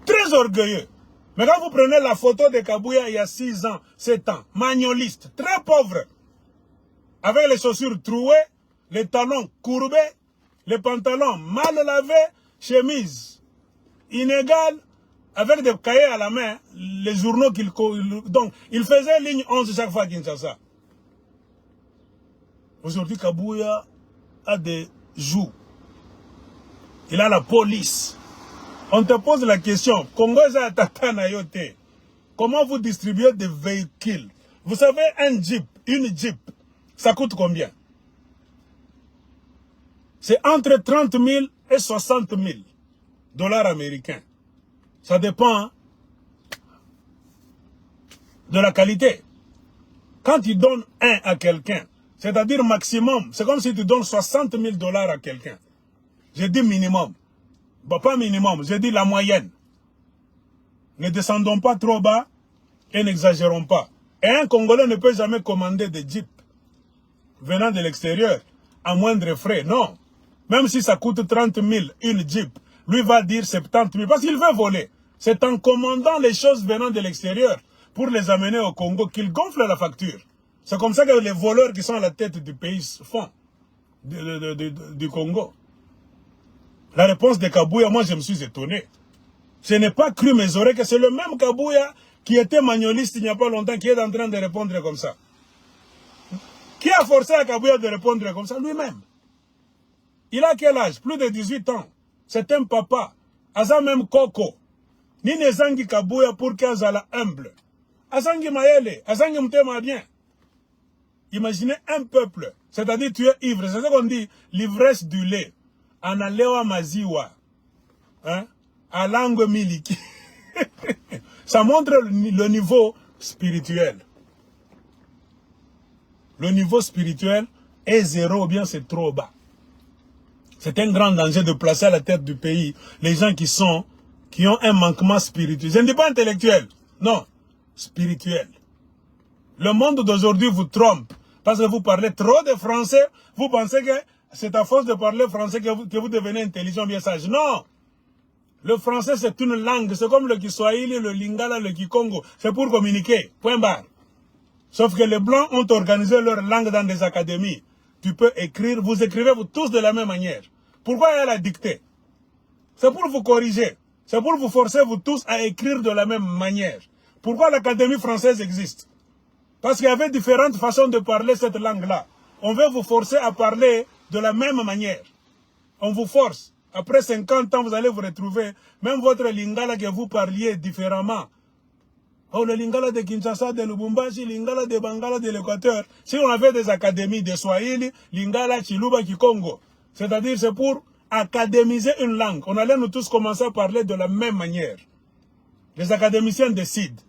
Très orgueilleux. Mais quand vous prenez la photo de Kabouya il y a 6 ans, 7 ans, magnoliste, très pauvre, avec les chaussures trouées, les talons courbés, les pantalons mal lavés, chemise inégale, avec des cahiers à la main, les journaux qu'il... Donc, il faisait ligne 11 chaque fois à Kinshasa. Aujourd'hui, Kabouya a des joues. Il a la police. On te pose la question, Congo est tata na yote. comment vous distribuez des véhicules. Vous savez, une Jeep, ça coûte combien? C'est entre 30 000 et 60 000 dollars américains. Ça dépend de la qualité. Quand tu donnes un à quelqu'un, c'est-à-dire maximum, c'est comme si tu donnes 60 000 dollars à quelqu'un. J'ai dit minimum. Bon, pas minimum, j'ai dit la moyenne. Ne descendons pas trop bas et n'exagérons pas. Et un Congolais ne peut jamais commander des Jeeps venant de l'extérieur à moindre frais. Non. Même si ça coûte 30 000 une Jeep, lui va dire 70 000 parce qu'il veut voler. C'est en commandant les choses venant de l'extérieur pour les amener au Congo qu'il gonfle la facture. C'est comme ça que les voleurs qui sont à la tête du pays font, du Congo. La réponse de Kabouya, moi je me suis étonné. Je n'ai pas cru mes oreilles que c'est le même Kabouya qui était magnoliste il n'y a pas longtemps qui est en train de répondre comme ça. Qui a forcé à Kabouya de répondre comme ça? Lui-même. Il a quel âge? Plus de 18 ans. C'est un papa. Aza même Koko. Ni nezangi Kabouya pour qu'Azala humble. Azangi Maele. Azangi Mtema bien. Imaginez un peuple. C'est-à-dire tu es ivre. C'est ce qu'on dit. L'ivresse du lait. Analewa maziwa. Hein? À langue miliki. Ça montre le niveau spirituel. Le niveau spirituel est zéro ou bien c'est trop bas. C'est un grand danger de placer à la tête du pays les gens qui ont un manquement spirituel. Je ne dis pas intellectuel, non, spirituel. Le monde d'aujourd'hui vous trompe parce que vous parlez trop de français. Vous pensez que c'est à force de parler français que vous devenez intelligent, bien sage. Non. Le français, c'est une langue. C'est comme le Kiswahili, le Lingala, le Kikongo. C'est pour communiquer. Point barre. Sauf que les Blancs ont organisé leur langue dans des académies. Tu peux écrire, vous écrivez vous tous de la même manière. Pourquoi elle a dicté? C'est pour vous corriger. C'est pour vous forcer vous tous à écrire de la même manière. Pourquoi l'Académie française existe? Parce qu'il y avait différentes façons de parler cette langue-là. On veut vous forcer à parler de la même manière. On vous force. Après 50 ans, vous allez vous retrouver, même votre lingala que vous parliez différemment. Oh, le lingala de Kinshasa, de Lubumbashi, lingala de Bangala, de l'Équateur. Si on avait des académies de Swahili, lingala, Chiluba, Kikongo. C'est-à-dire, c'est pour académiser une langue. On allait nous tous commencer à parler de la même manière. Les académiciens décident.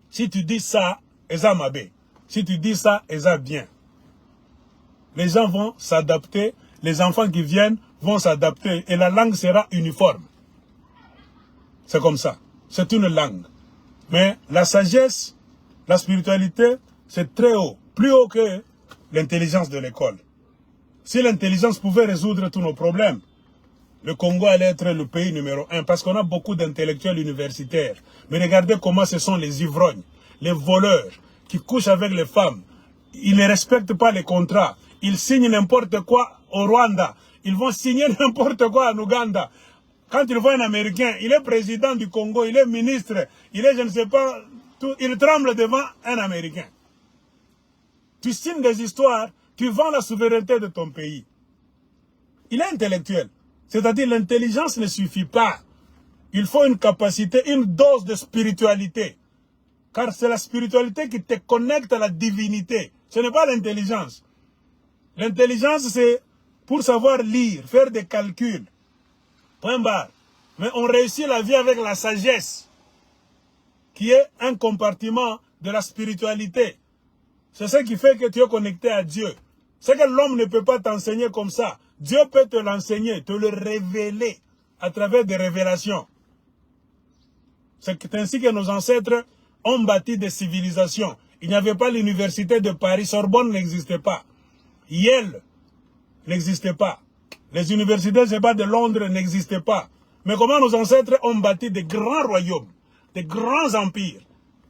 Si tu dis ça, eza mabe. Si tu dis ça, eza bien. Les gens vont s'adapter. Les enfants qui viennent vont s'adapter et la langue sera uniforme. C'est comme ça. C'est une langue. Mais la sagesse, la spiritualité, c'est très haut. Plus haut que l'intelligence de l'école. Si l'intelligence pouvait résoudre tous nos problèmes, le Congo allait être le pays numéro 1 parce qu'on a beaucoup d'intellectuels universitaires. Mais regardez comment ce sont les ivrognes, les voleurs qui couchent avec les femmes. Ils ne respectent pas les contrats. Ils signent n'importe quoi au Rwanda. Ils vont signer n'importe quoi en Ouganda. Quand ils voient un Américain, il est président du Congo, il est ministre, il est je ne sais pas, tout, il tremble devant un Américain. Tu signes des histoires, tu vends la souveraineté de ton pays. Il est intellectuel. C'est-à-dire l'intelligence ne suffit pas. Il faut une capacité, une dose de spiritualité. Car c'est la spiritualité qui te connecte à la divinité. Ce n'est pas l'intelligence. L'intelligence, c'est pour savoir lire, faire des calculs. Point barre. Mais on réussit la vie avec la sagesse, qui est un compartiment de la spiritualité. C'est ce qui fait que tu es connecté à Dieu. C'est que l'homme ne peut pas t'enseigner comme ça. Dieu peut te l'enseigner, te le révéler à travers des révélations. C'est ainsi que nos ancêtres ont bâti des civilisations. Il n'y avait pas l'université de Paris, Sorbonne n'existait pas. Yale n'existait pas. Les universités, je sais pas, de Londres n'existaient pas. Mais comment nos ancêtres ont bâti des grands royaumes, des grands empires.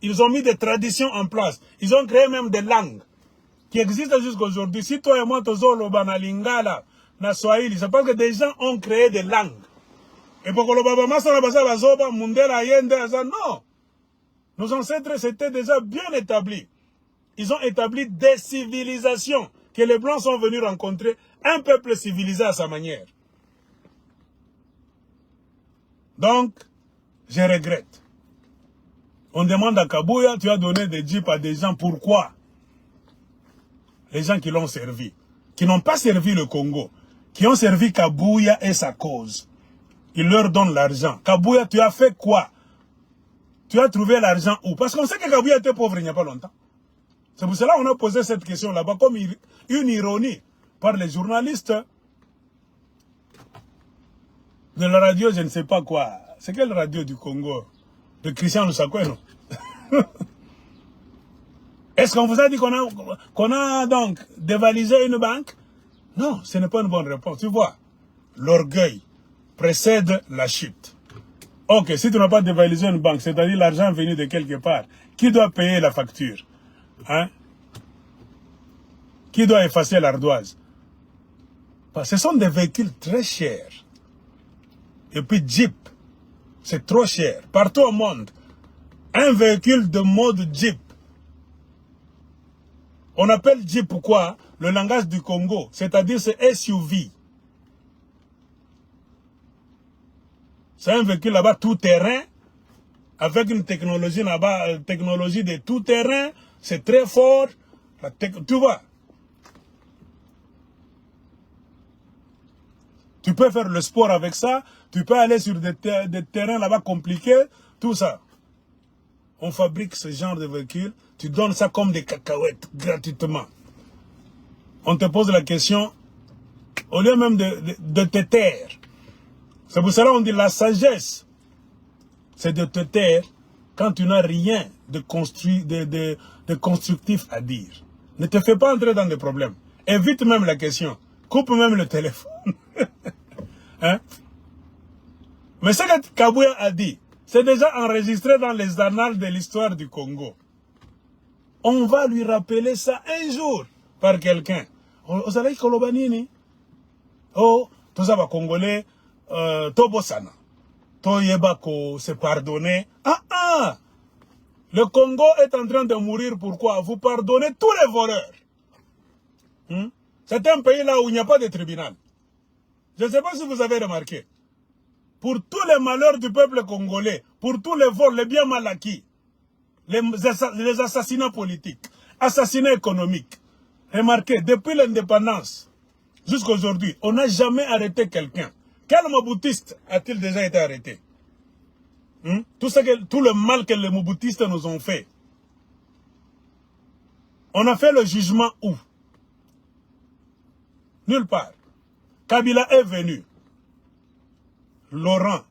Ils ont mis des traditions en place. Ils ont créé même des langues qui existent jusqu'à aujourd'hui. Si toi et moi, Tozolo, na Lingala, na Swahili, c'est parce que des gens ont créé des langues. Et pour que le Baba Massa na basa bazoba, Mundela Yende, non. Nos ancêtres s'étaient déjà bien établis. Ils ont établi des civilisations que les Blancs sont venus rencontrer, un peuple civilisé à sa manière. Donc, je regrette. On demande à Kabouya, tu as donné des jeeps à des gens, pourquoi? Les gens qui l'ont servi, qui n'ont pas servi le Congo, qui ont servi Kabouya et sa cause. Il leur donne l'argent. Kabouya, tu as fait quoi? Tu as trouvé l'argent où? Parce qu'on sait que Kabouya était pauvre il n'y a pas longtemps. C'est pour cela qu'on a posé cette question là-bas comme une ironie par les journalistes de la radio, je ne sais pas quoi. C'est quelle radio du Congo? De Christian Lusakwe, non? Est-ce qu'on vous a dit qu'on a donc dévalisé une banque? Non, ce n'est pas une bonne réponse. Tu vois, l'orgueil précède la chute. Ok, si tu n'as pas dévalisé une banque, c'est-à-dire l'argent venu de quelque part, qui doit payer la facture? Hein? Qui doit effacer l'ardoise? Ce sont des véhicules très chers. Et puis Jeep, c'est trop cher. Partout au monde, un véhicule de mode Jeep. On appelle Jeep quoi? Le langage du Congo, c'est-à-dire c'est SUV. C'est un véhicule là-bas tout terrain, avec une technologie là-bas, technologie de tout terrain, c'est très fort. Tu vois? Tu peux faire le sport avec ça, tu peux aller sur des terrains là-bas compliqués, tout ça. On fabrique ce genre de véhicule, tu donnes ça comme des cacahuètes, gratuitement. On te pose la question, au lieu même de te taire. C'est pour cela qu'on dit la sagesse, c'est de te taire quand tu n'as rien de constructif à dire. Ne te fais pas entrer dans des problèmes. Évite même la question. Coupe même le téléphone. Hein? Mais ce que Kabouya a dit, c'est déjà enregistré dans les annales de l'histoire du Congo. On va lui rappeler ça un jour par quelqu'un. Ozalaki Kolobanini. Oh, tout ça va Congolais, Tobosana. Toyebako se pardonner. Ah! Le Congo est en train de mourir. Pourquoi? Vous pardonnez tous les voleurs. C'est un pays là où il n'y a pas de tribunal. Je ne sais pas si vous avez remarqué. Pour tous les malheurs du peuple congolais, pour tous les vols, les biens mal acquis, les assassinats politiques, assassinats économiques, remarquez, depuis l'indépendance jusqu'à aujourd'hui, on n'a jamais arrêté quelqu'un. Quel moboutiste a-t-il déjà été arrêté? Tout le mal que les moboutistes nous ont fait. On a fait le jugement où? Nulle part. Kabila est venu. Laurent.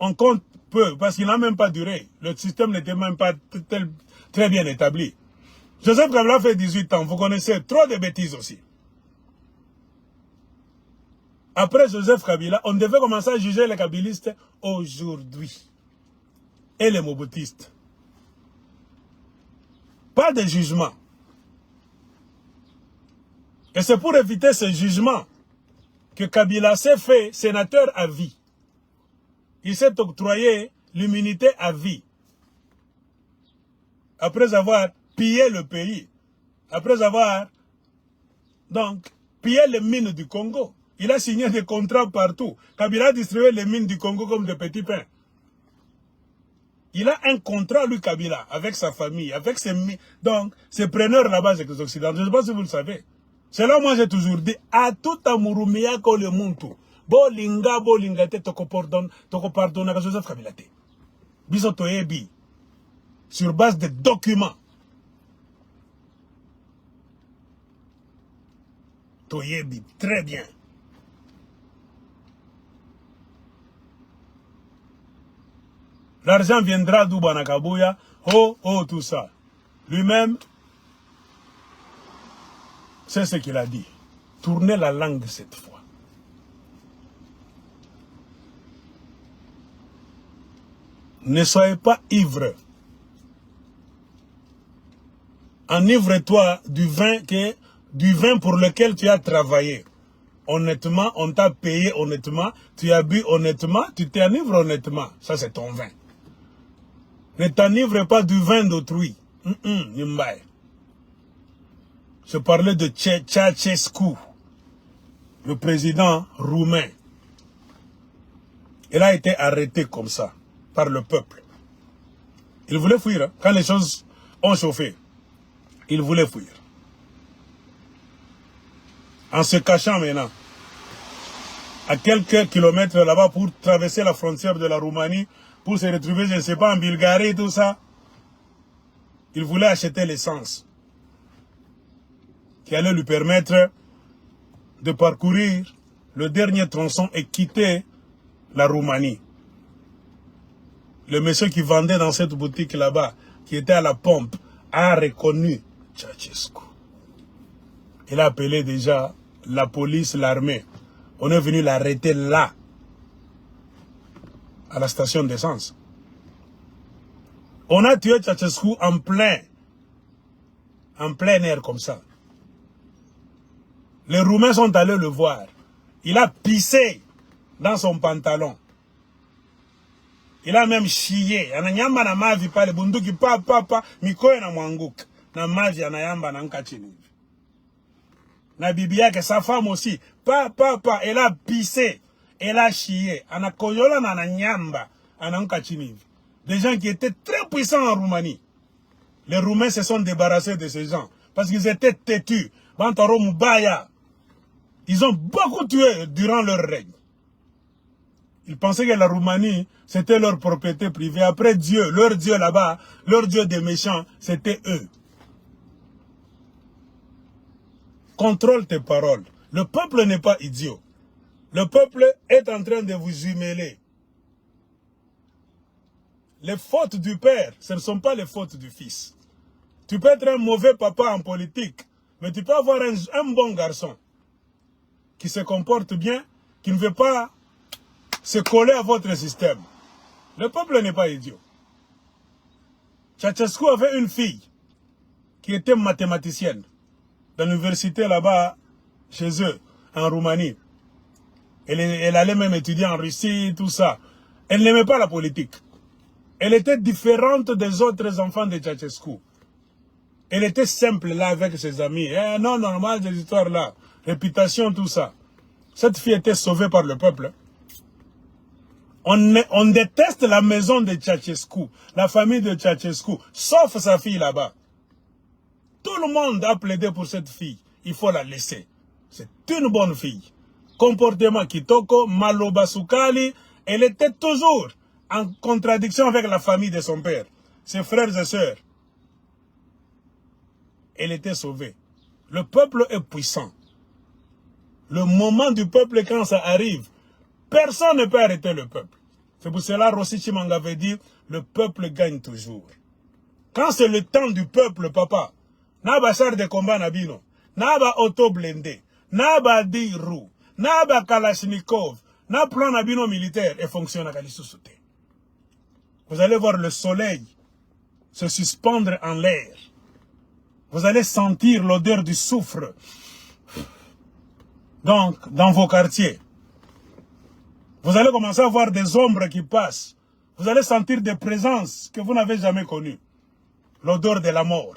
On compte peu, parce qu'il n'a même pas duré. Le système n'était même pas très bien établi. Joseph Kabila fait 18 ans. Vous connaissez trop de bêtises aussi. Après Joseph Kabila, on devait commencer à juger les kabilistes aujourd'hui. Et les moboutistes. Pas de jugement. Et c'est pour éviter ce jugement que Kabila s'est fait sénateur à vie. Il s'est octroyé l'immunité à vie. Après avoir pillé le pays. Après avoir, donc, pillé les mines du Congo. Il a signé des contrats partout. Kabila a distribué les mines du Congo comme des petits pains. Il a un contrat, lui, Kabila, avec sa famille, avec ses mines. Donc, ses preneurs là-bas, c'est les Occidentaux. Je ne sais pas si vous le savez. C'est là, moi, j'ai toujours dit, à tout amouroumia ko le muntu. Bolinga te toko pardonne à Joseph Kabila te. Biso toyebi. Sur base de documents. Toyebi, très bien. L'argent viendra d'où Banakabouya, tout ça. Lui-même, c'est ce qu'il a dit. Tournez la langue cette fois. Ne soyez pas ivre. Enivre-toi du vin pour lequel tu as travaillé. Honnêtement, on t'a payé honnêtement, tu as bu honnêtement, tu t'enivres honnêtement. Ça, c'est ton vin. Ne t'enivre pas du vin d'autrui. Je parlais de Ceausescu, le président roumain. Il a été arrêté comme ça, par le peuple. Il voulait fuir. Hein. Quand les choses ont chauffé, il voulait fuir. En se cachant maintenant, à quelques kilomètres là-bas pour traverser la frontière de la Roumanie, pour se retrouver, je ne sais pas, en Bulgarie, tout ça. Il voulait acheter l'essence qui allait lui permettre de parcourir le dernier tronçon et quitter la Roumanie. Le monsieur qui vendait dans cette boutique là-bas, qui était à la pompe, a reconnu Ceausescu. Il a appelé déjà la police, l'armée. On est venu l'arrêter là, à la station d'essence. On a tué Ceausescu en plein air comme ça. Les Roumains sont allés le voir. Il a pissé dans son pantalon. Il a même chié. Ananyamba na mavi pale bunduki pa mikoe na mwanguka. Na mavi anayamba na nkachini. Na bibi yake sa femme aussi pa elle a pissé, elle a chié. Anakoyola na ananyamba anankachini. Des gens qui étaient très puissants en Roumanie. Les Roumains se sont débarrassés de ces gens parce qu'ils étaient têtus. Bantaro Mubaya. Ils ont beaucoup tué durant leur règne. Ils pensaient que la Roumanie, c'était leur propriété privée. Après Dieu, leur Dieu là-bas, leur Dieu des méchants, c'était eux. Contrôle tes paroles. Le peuple n'est pas idiot. Le peuple est en train de vous humilier. Les fautes du père, ce ne sont pas les fautes du fils. Tu peux être un mauvais papa en politique, mais tu peux avoir un bon garçon qui se comporte bien, qui ne veut pas se coller à votre système. Le peuple n'est pas idiot. Ceausescu avait une fille qui était mathématicienne dans l'université là-bas, chez eux, en Roumanie. Elle allait même étudier en Russie, tout ça. Elle n'aimait pas la politique. Elle était différente des autres enfants de Ceausescu. Elle était simple là avec ses amis. Non, normal, des histoires là. Réputation, tout ça. Cette fille était sauvée par le peuple. On déteste la maison de Ceausescu, la famille de Ceausescu, sauf sa fille là-bas. Tout le monde a plaidé pour cette fille. Il faut la laisser. C'est une bonne fille. Comportement kitoko, maloba sukali. Elle était toujours en contradiction avec la famille de son père, ses frères et sœurs. Elle était sauvée. Le peuple est puissant. Le moment du peuple, quand ça arrive, personne ne peut arrêter le peuple. C'est pour cela que Rossi Chimanga avait dit, le peuple gagne toujours. Quand c'est le temps du peuple, papa, n'a char de combat nabino, n'a auto blindé, n'a dirou, n'a kalachnikov, n'a plan nabino militaire et fonctionne à Kalisousoute. Vous allez voir le soleil se suspendre en l'air. Vous allez sentir l'odeur du soufre. Donc, dans vos quartiers, vous allez commencer à voir des ombres qui passent. Vous allez sentir des présences que vous n'avez jamais connues. L'odeur de la mort.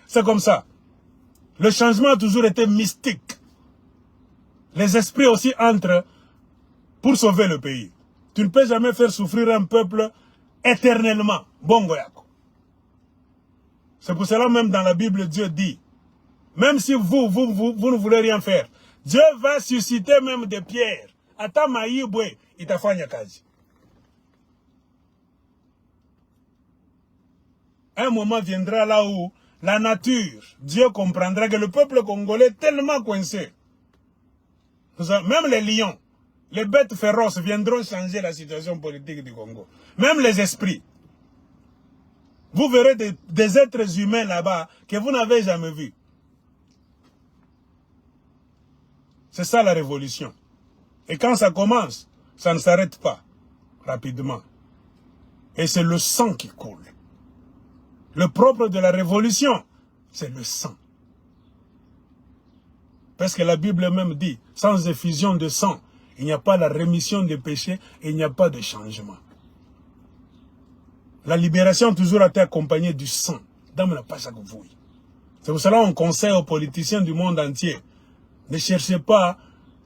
C'est comme ça. Le changement a toujours été mystique. Les esprits aussi entrent pour sauver le pays. Tu ne peux jamais faire souffrir un peuple éternellement. Bongo yako. C'est pour cela même dans la Bible, Dieu dit, même si vous ne voulez rien faire, Dieu va susciter même des pierres. Ata maïbwe, itafanya kazi. Un moment viendra là où la nature, Dieu comprendra que le peuple congolais est tellement coincé. Même les lions, les bêtes féroces viendront changer la situation politique du Congo. Même les esprits. Vous verrez des êtres humains là-bas que vous n'avez jamais vus. C'est ça la révolution. Et quand ça commence, ça ne s'arrête pas rapidement. Et c'est le sang qui coule. Le propre de la révolution, c'est le sang. Parce que la Bible même dit, sans effusion de sang, il n'y a pas la rémission des péchés et il n'y a pas de changement. La libération a toujours été accompagnée du sang. C'est pour cela qu'on conseille aux politiciens du monde entier, ne cherchez pas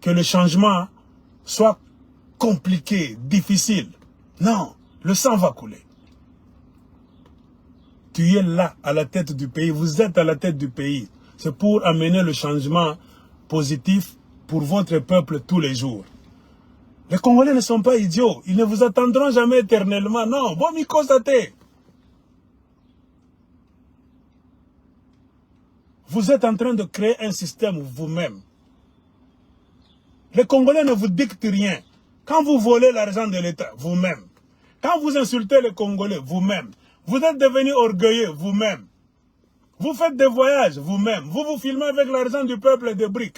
que le changement soit compliqué, difficile. Non, le sang va couler. Tu es là, à la tête du pays. Vous êtes à la tête du pays. C'est pour amener le changement positif pour votre peuple tous les jours. Les Congolais ne sont pas idiots. Ils ne vous attendront jamais éternellement. Non, bon, m'y constatez. Vous êtes en train de créer un système vous-même. Les Congolais ne vous dictent rien. Quand vous volez l'argent de l'État, vous-même. Quand vous insultez les Congolais, vous-même. Vous êtes devenus orgueilleux, vous-même. Vous faites des voyages, vous-même. Vous vous filmez avec l'argent du peuple et des briques.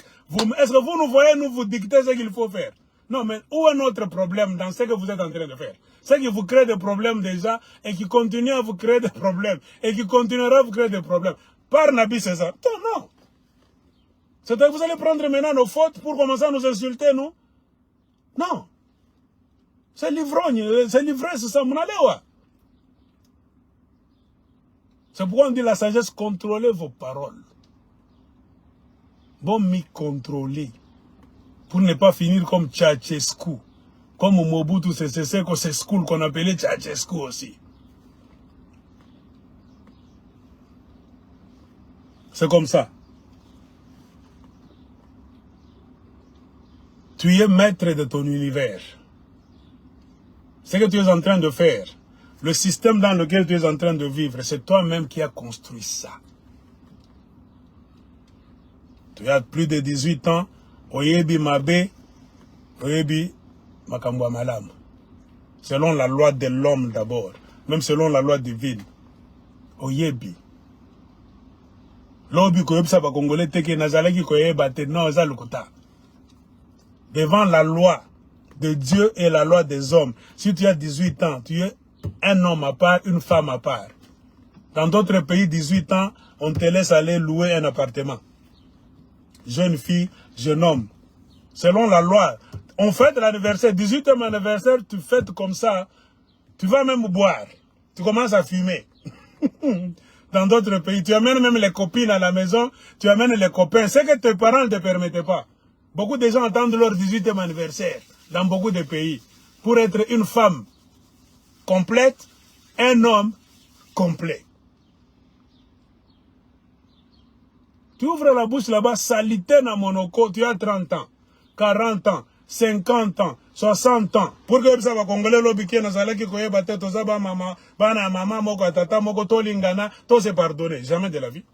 Est-ce que vous nous voyez, nous vous dicter ce qu'il faut faire? Non, mais où est notre problème dans ce que vous êtes en train de faire? C'est qui vous crée des problèmes déjà et qui continue à vous créer des problèmes et qui continuera à vous créer des problèmes. Par Nabi César. Non. C'est que vous allez prendre maintenant nos fautes pour commencer à nous insulter, nous? Non. C'est l'ivrogne, c'est l'ivresse, c'est ça, mon aléwa. C'est pourquoi on dit la sagesse, contrôlez vos paroles. Bon, m'y contrôler. Pour ne pas finir comme Tchatchescu. Comme Mobutu Sese Seko, c'est school qu'on appelait Tchatchescu aussi. C'est comme ça. Tu es maître de ton univers. Ce que tu es en train de faire, le système dans lequel tu es en train de vivre, c'est toi-même qui as construit ça. Tu as plus de 18 ans, Oyebi Mabe, Oyebi Makambwa Malam. Selon la loi de l'homme d'abord, même selon la loi divine. Oyebi. L'obi koyebi sa ba Congolais teke nazalaki koyeba te non za lukuta. Devant la loi de Dieu et la loi des hommes, si tu as 18 ans, tu es un homme à part, une femme à part. Dans d'autres pays, 18 ans, on te laisse aller louer un appartement. Jeune fille, jeune homme. Selon la loi, on fête l'anniversaire, 18e anniversaire, tu fêtes comme ça, tu vas même boire, tu commences à fumer. Dans d'autres pays, tu amènes même les copines à la maison, tu amènes les copains, c'est que tes parents ne te permettaient pas. Beaucoup de gens attendent leur 18e anniversaire dans beaucoup de pays pour être une femme complète, un homme complet. Tu ouvres la bouche là-bas, salité na monoko, tu as 30 ans, 40 ans, 50 ans, 60 ans. Pour que ça va congolais l'obiki na salaki koye bate to zaba mama, bana mama moko tata moko to lingana, to se pardonner, jamais de la vie.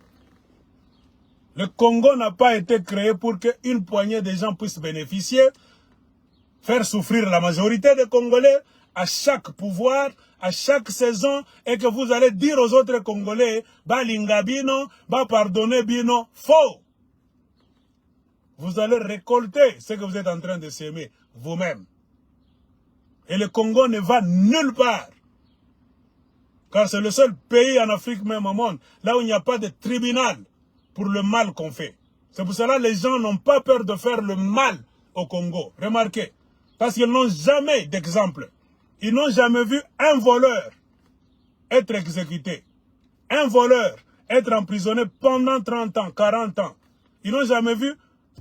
Le Congo n'a pas été créé pour qu'une poignée de gens puissent bénéficier, faire souffrir la majorité des Congolais à chaque pouvoir, à chaque saison, et que vous allez dire aux autres Congolais, ba linga bino, ba pardonner bino, faux. Vous allez récolter ce que vous êtes en train de s'aimer vous-même. Et le Congo ne va nulle part. Car c'est le seul pays en Afrique, même au monde, là où il n'y a pas de tribunal pour le mal qu'on fait. C'est pour cela que les gens n'ont pas peur de faire le mal au Congo. Remarquez. Parce qu'ils n'ont jamais d'exemple. Ils n'ont jamais vu un voleur être exécuté. Un voleur être emprisonné pendant 30 ans, 40 ans. Ils n'ont jamais vu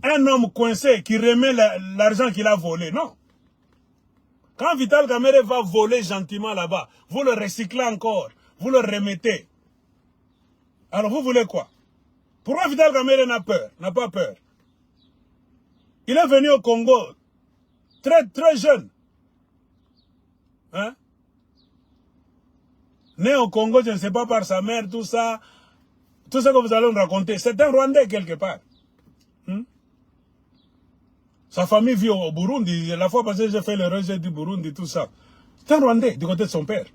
un homme coincé qui remet l'argent qu'il a volé. Non. Quand Vital Kamerhe va voler gentiment là-bas, vous le recyclez encore. Vous le remettez. Alors vous voulez quoi? Pourquoi Vital Kamerhe n'a pas peur? Il est venu au Congo très jeune. Hein? Né au Congo, je ne sais pas, par sa mère, tout ça. Tout ce que vous allez me raconter. C'est un Rwandais quelque part. Sa famille vit au Burundi. La fois passée, j'ai fait le rejet du Burundi, tout ça. C'est un Rwandais du côté de son père.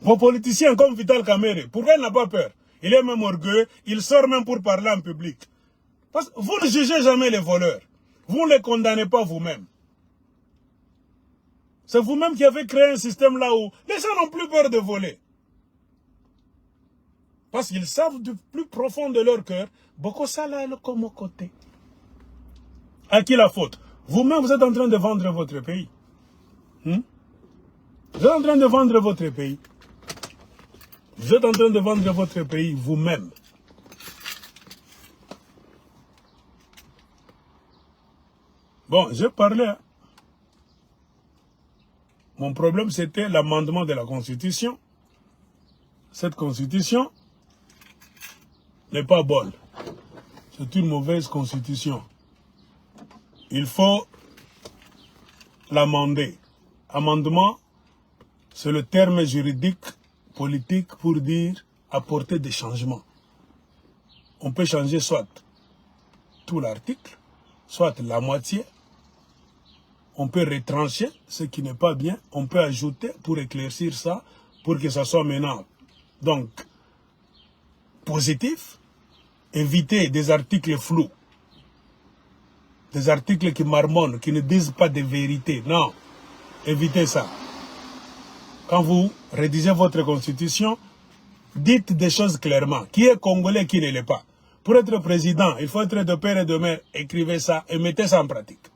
Vos politiciens comme Vital Kamerhe, pourquoi il n'a pas peur? Il est même orgueilleux, il sort même pour parler en public. Parce que vous ne jugez jamais les voleurs. Vous ne les condamnez pas vous-même. C'est vous-même qui avez créé un système là où les gens n'ont plus peur de voler. Parce qu'ils savent du plus profond de leur cœur, beaucoup ça là est le comme côté. À qui la faute? Vous-même, vous êtes en train de vendre votre pays. Vous êtes en train de vendre votre pays. Vous êtes en train de vendre votre pays vous-même. Bon, j'ai parlé. Hein. Mon problème, c'était l'amendement de la Constitution. Cette Constitution n'est pas bonne. C'est une mauvaise Constitution. Il faut l'amender. Amendement, c'est le terme juridique, politique pour dire apporter des changements. On peut changer soit tout l'article, soit la moitié. On peut retrancher ce qui n'est pas bien. On peut ajouter pour éclaircir ça, pour que ça soit maintenant. Donc, positif, éviter des articles flous. Des articles qui marmonnent, qui ne disent pas de vérité. Non, évitez ça. Quand vous rédigez votre constitution, dites des choses clairement. Qui est congolais, qui ne l'est pas. Pour être président, il faut être de père et de mère. Écrivez ça et mettez ça en pratique.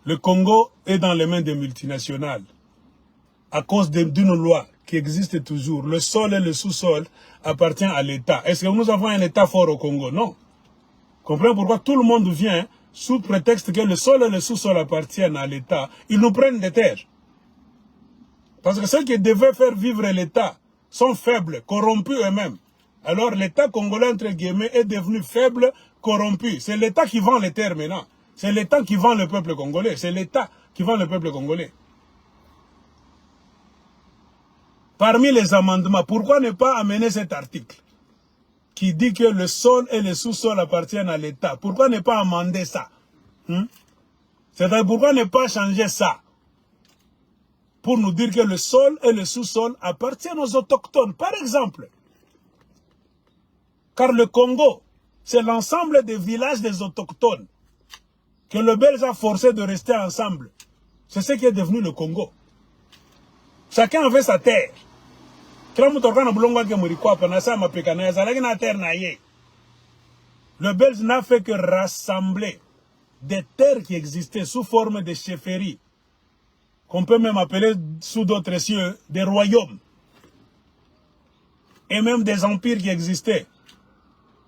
Le Congo est dans les mains des multinationales à cause d'une loi qui existe toujours. Le sol et le sous-sol appartiennent à l'État. Est-ce que nous avons un État fort au Congo? Non. Comprenez pourquoi tout le monde vient sous prétexte que le sol et le sous-sol appartiennent à l'État. Ils nous prennent des terres. Parce que ceux qui devaient faire vivre l'État sont faibles, corrompus eux-mêmes. Alors l'État congolais, entre guillemets, est devenu faible, corrompu. C'est l'État qui vend les terres maintenant. C'est l'État qui vend le peuple congolais. C'est l'État qui vend le peuple congolais. Parmi les amendements, pourquoi ne pas amener cet article qui dit que le sol et le sous-sol appartiennent à l'État? Pourquoi ne pas amender ça? C'est-à-dire, pourquoi ne pas changer ça? Pour nous dire que le sol et le sous-sol appartiennent aux autochtones, par exemple. Car le Congo, c'est l'ensemble des villages des autochtones que le Belge a forcé de rester ensemble. C'est ce qui est devenu le Congo. Chacun avait sa terre. Le Belge n'a fait que rassembler des terres qui existaient sous forme de chefferies, qu'on peut même appeler sous d'autres cieux des royaumes, et même des empires qui existaient.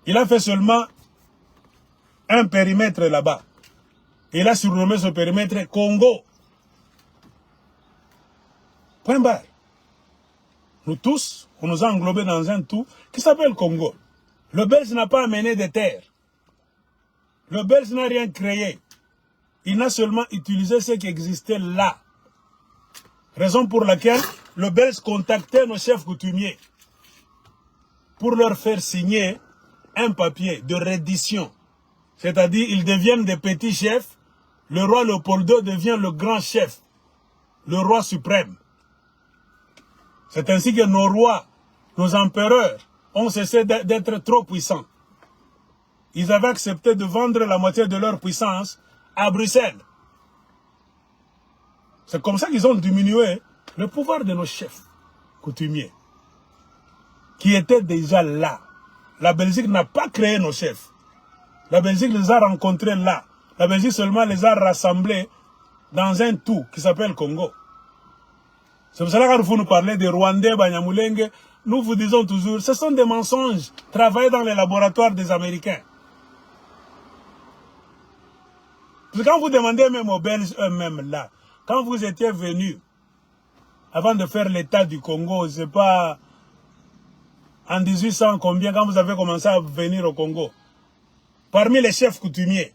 Il a fait seulement un périmètre là-bas. Il a surnommé ce périmètre Congo. Point barre. Nous tous, on nous a englobés dans un tout qui s'appelle Congo. Le Belge n'a pas amené des terres. Le Belge n'a rien créé. Il n'a seulement utilisé ce qui existait là. Raison pour laquelle le Belge contactait nos chefs coutumiers pour leur faire signer un papier de reddition. C'est-à-dire, ils deviennent des petits chefs. Le roi Léopold II devient le grand chef, le roi suprême. C'est ainsi que nos rois, nos empereurs, ont cessé d'être trop puissants. Ils avaient accepté de vendre la moitié de leur puissance à Bruxelles. C'est comme ça qu'ils ont diminué le pouvoir de nos chefs coutumiers, qui étaient déjà là. La Belgique n'a pas créé nos chefs. La Belgique les a rencontrés là. La Belgique seulement les a rassemblés dans un tout qui s'appelle Congo. C'est pour cela que quand vous nous parlez des Rwandais, Banyamulenge, nous vous disons toujours, ce sont des mensonges travaillés dans les laboratoires des Américains. Parce que quand vous demandez même aux Belges eux-mêmes là, quand vous étiez venus, avant de faire l'état du Congo, c'est pas en 1800 combien, quand vous avez commencé à venir au Congo, parmi les chefs coutumiers,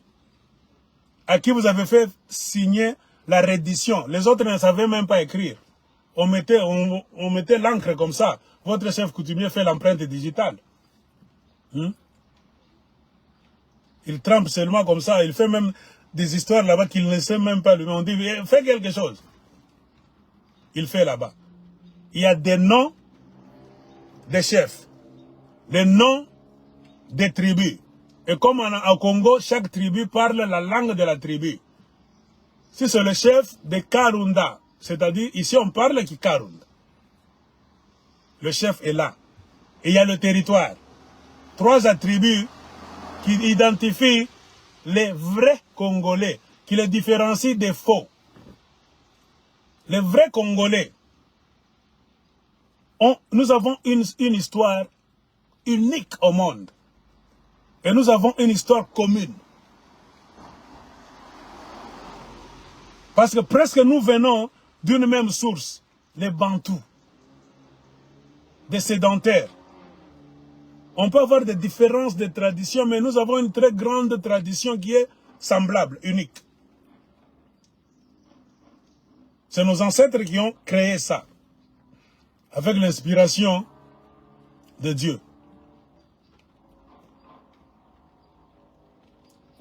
à qui vous avez fait signer la reddition, les autres ne savaient même pas écrire. On mettait l'encre comme ça. Votre chef coutumier fait l'empreinte digitale. Il trempe seulement comme ça. Il fait même des histoires là-bas qu'il ne sait même pas lui. On dit, fais quelque chose. Il fait là-bas. Il y a des noms des chefs. Les noms des tribus. Et comme au Congo, chaque tribu parle la langue de la tribu. Si c'est le chef de Karunda, c'est-à-dire, ici on parle qui Karunda. Le chef est là. Et il y a le territoire. 3 attributs qui identifient les vrais Congolais, qui les différencient des faux. Les vrais Congolais, nous avons une histoire unique au monde. Et nous avons une histoire commune. Parce que presque nous venons d'une même source, les Bantous, des sédentaires. On peut avoir des différences de tradition, mais nous avons une très grande tradition qui est semblable, unique. C'est nos ancêtres qui ont créé ça, avec l'inspiration de Dieu.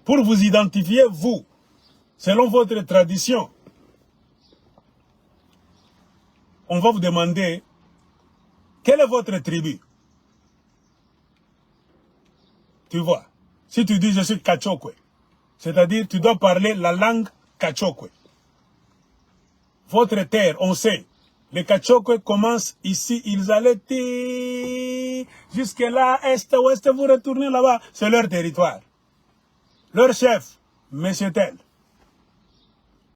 Pour vous identifier, vous, selon votre tradition, on va vous demander, quelle est votre tribu? Tu vois, si tu dis je suis Kachokwe, c'est-à-dire tu dois parler la langue Kachokwe. Votre terre, on sait, les Kachokwe commencent ici, ils allaient jusque là, est, ouest, vous retournez là-bas, c'est leur territoire. Leur chef, Monsieur Tel.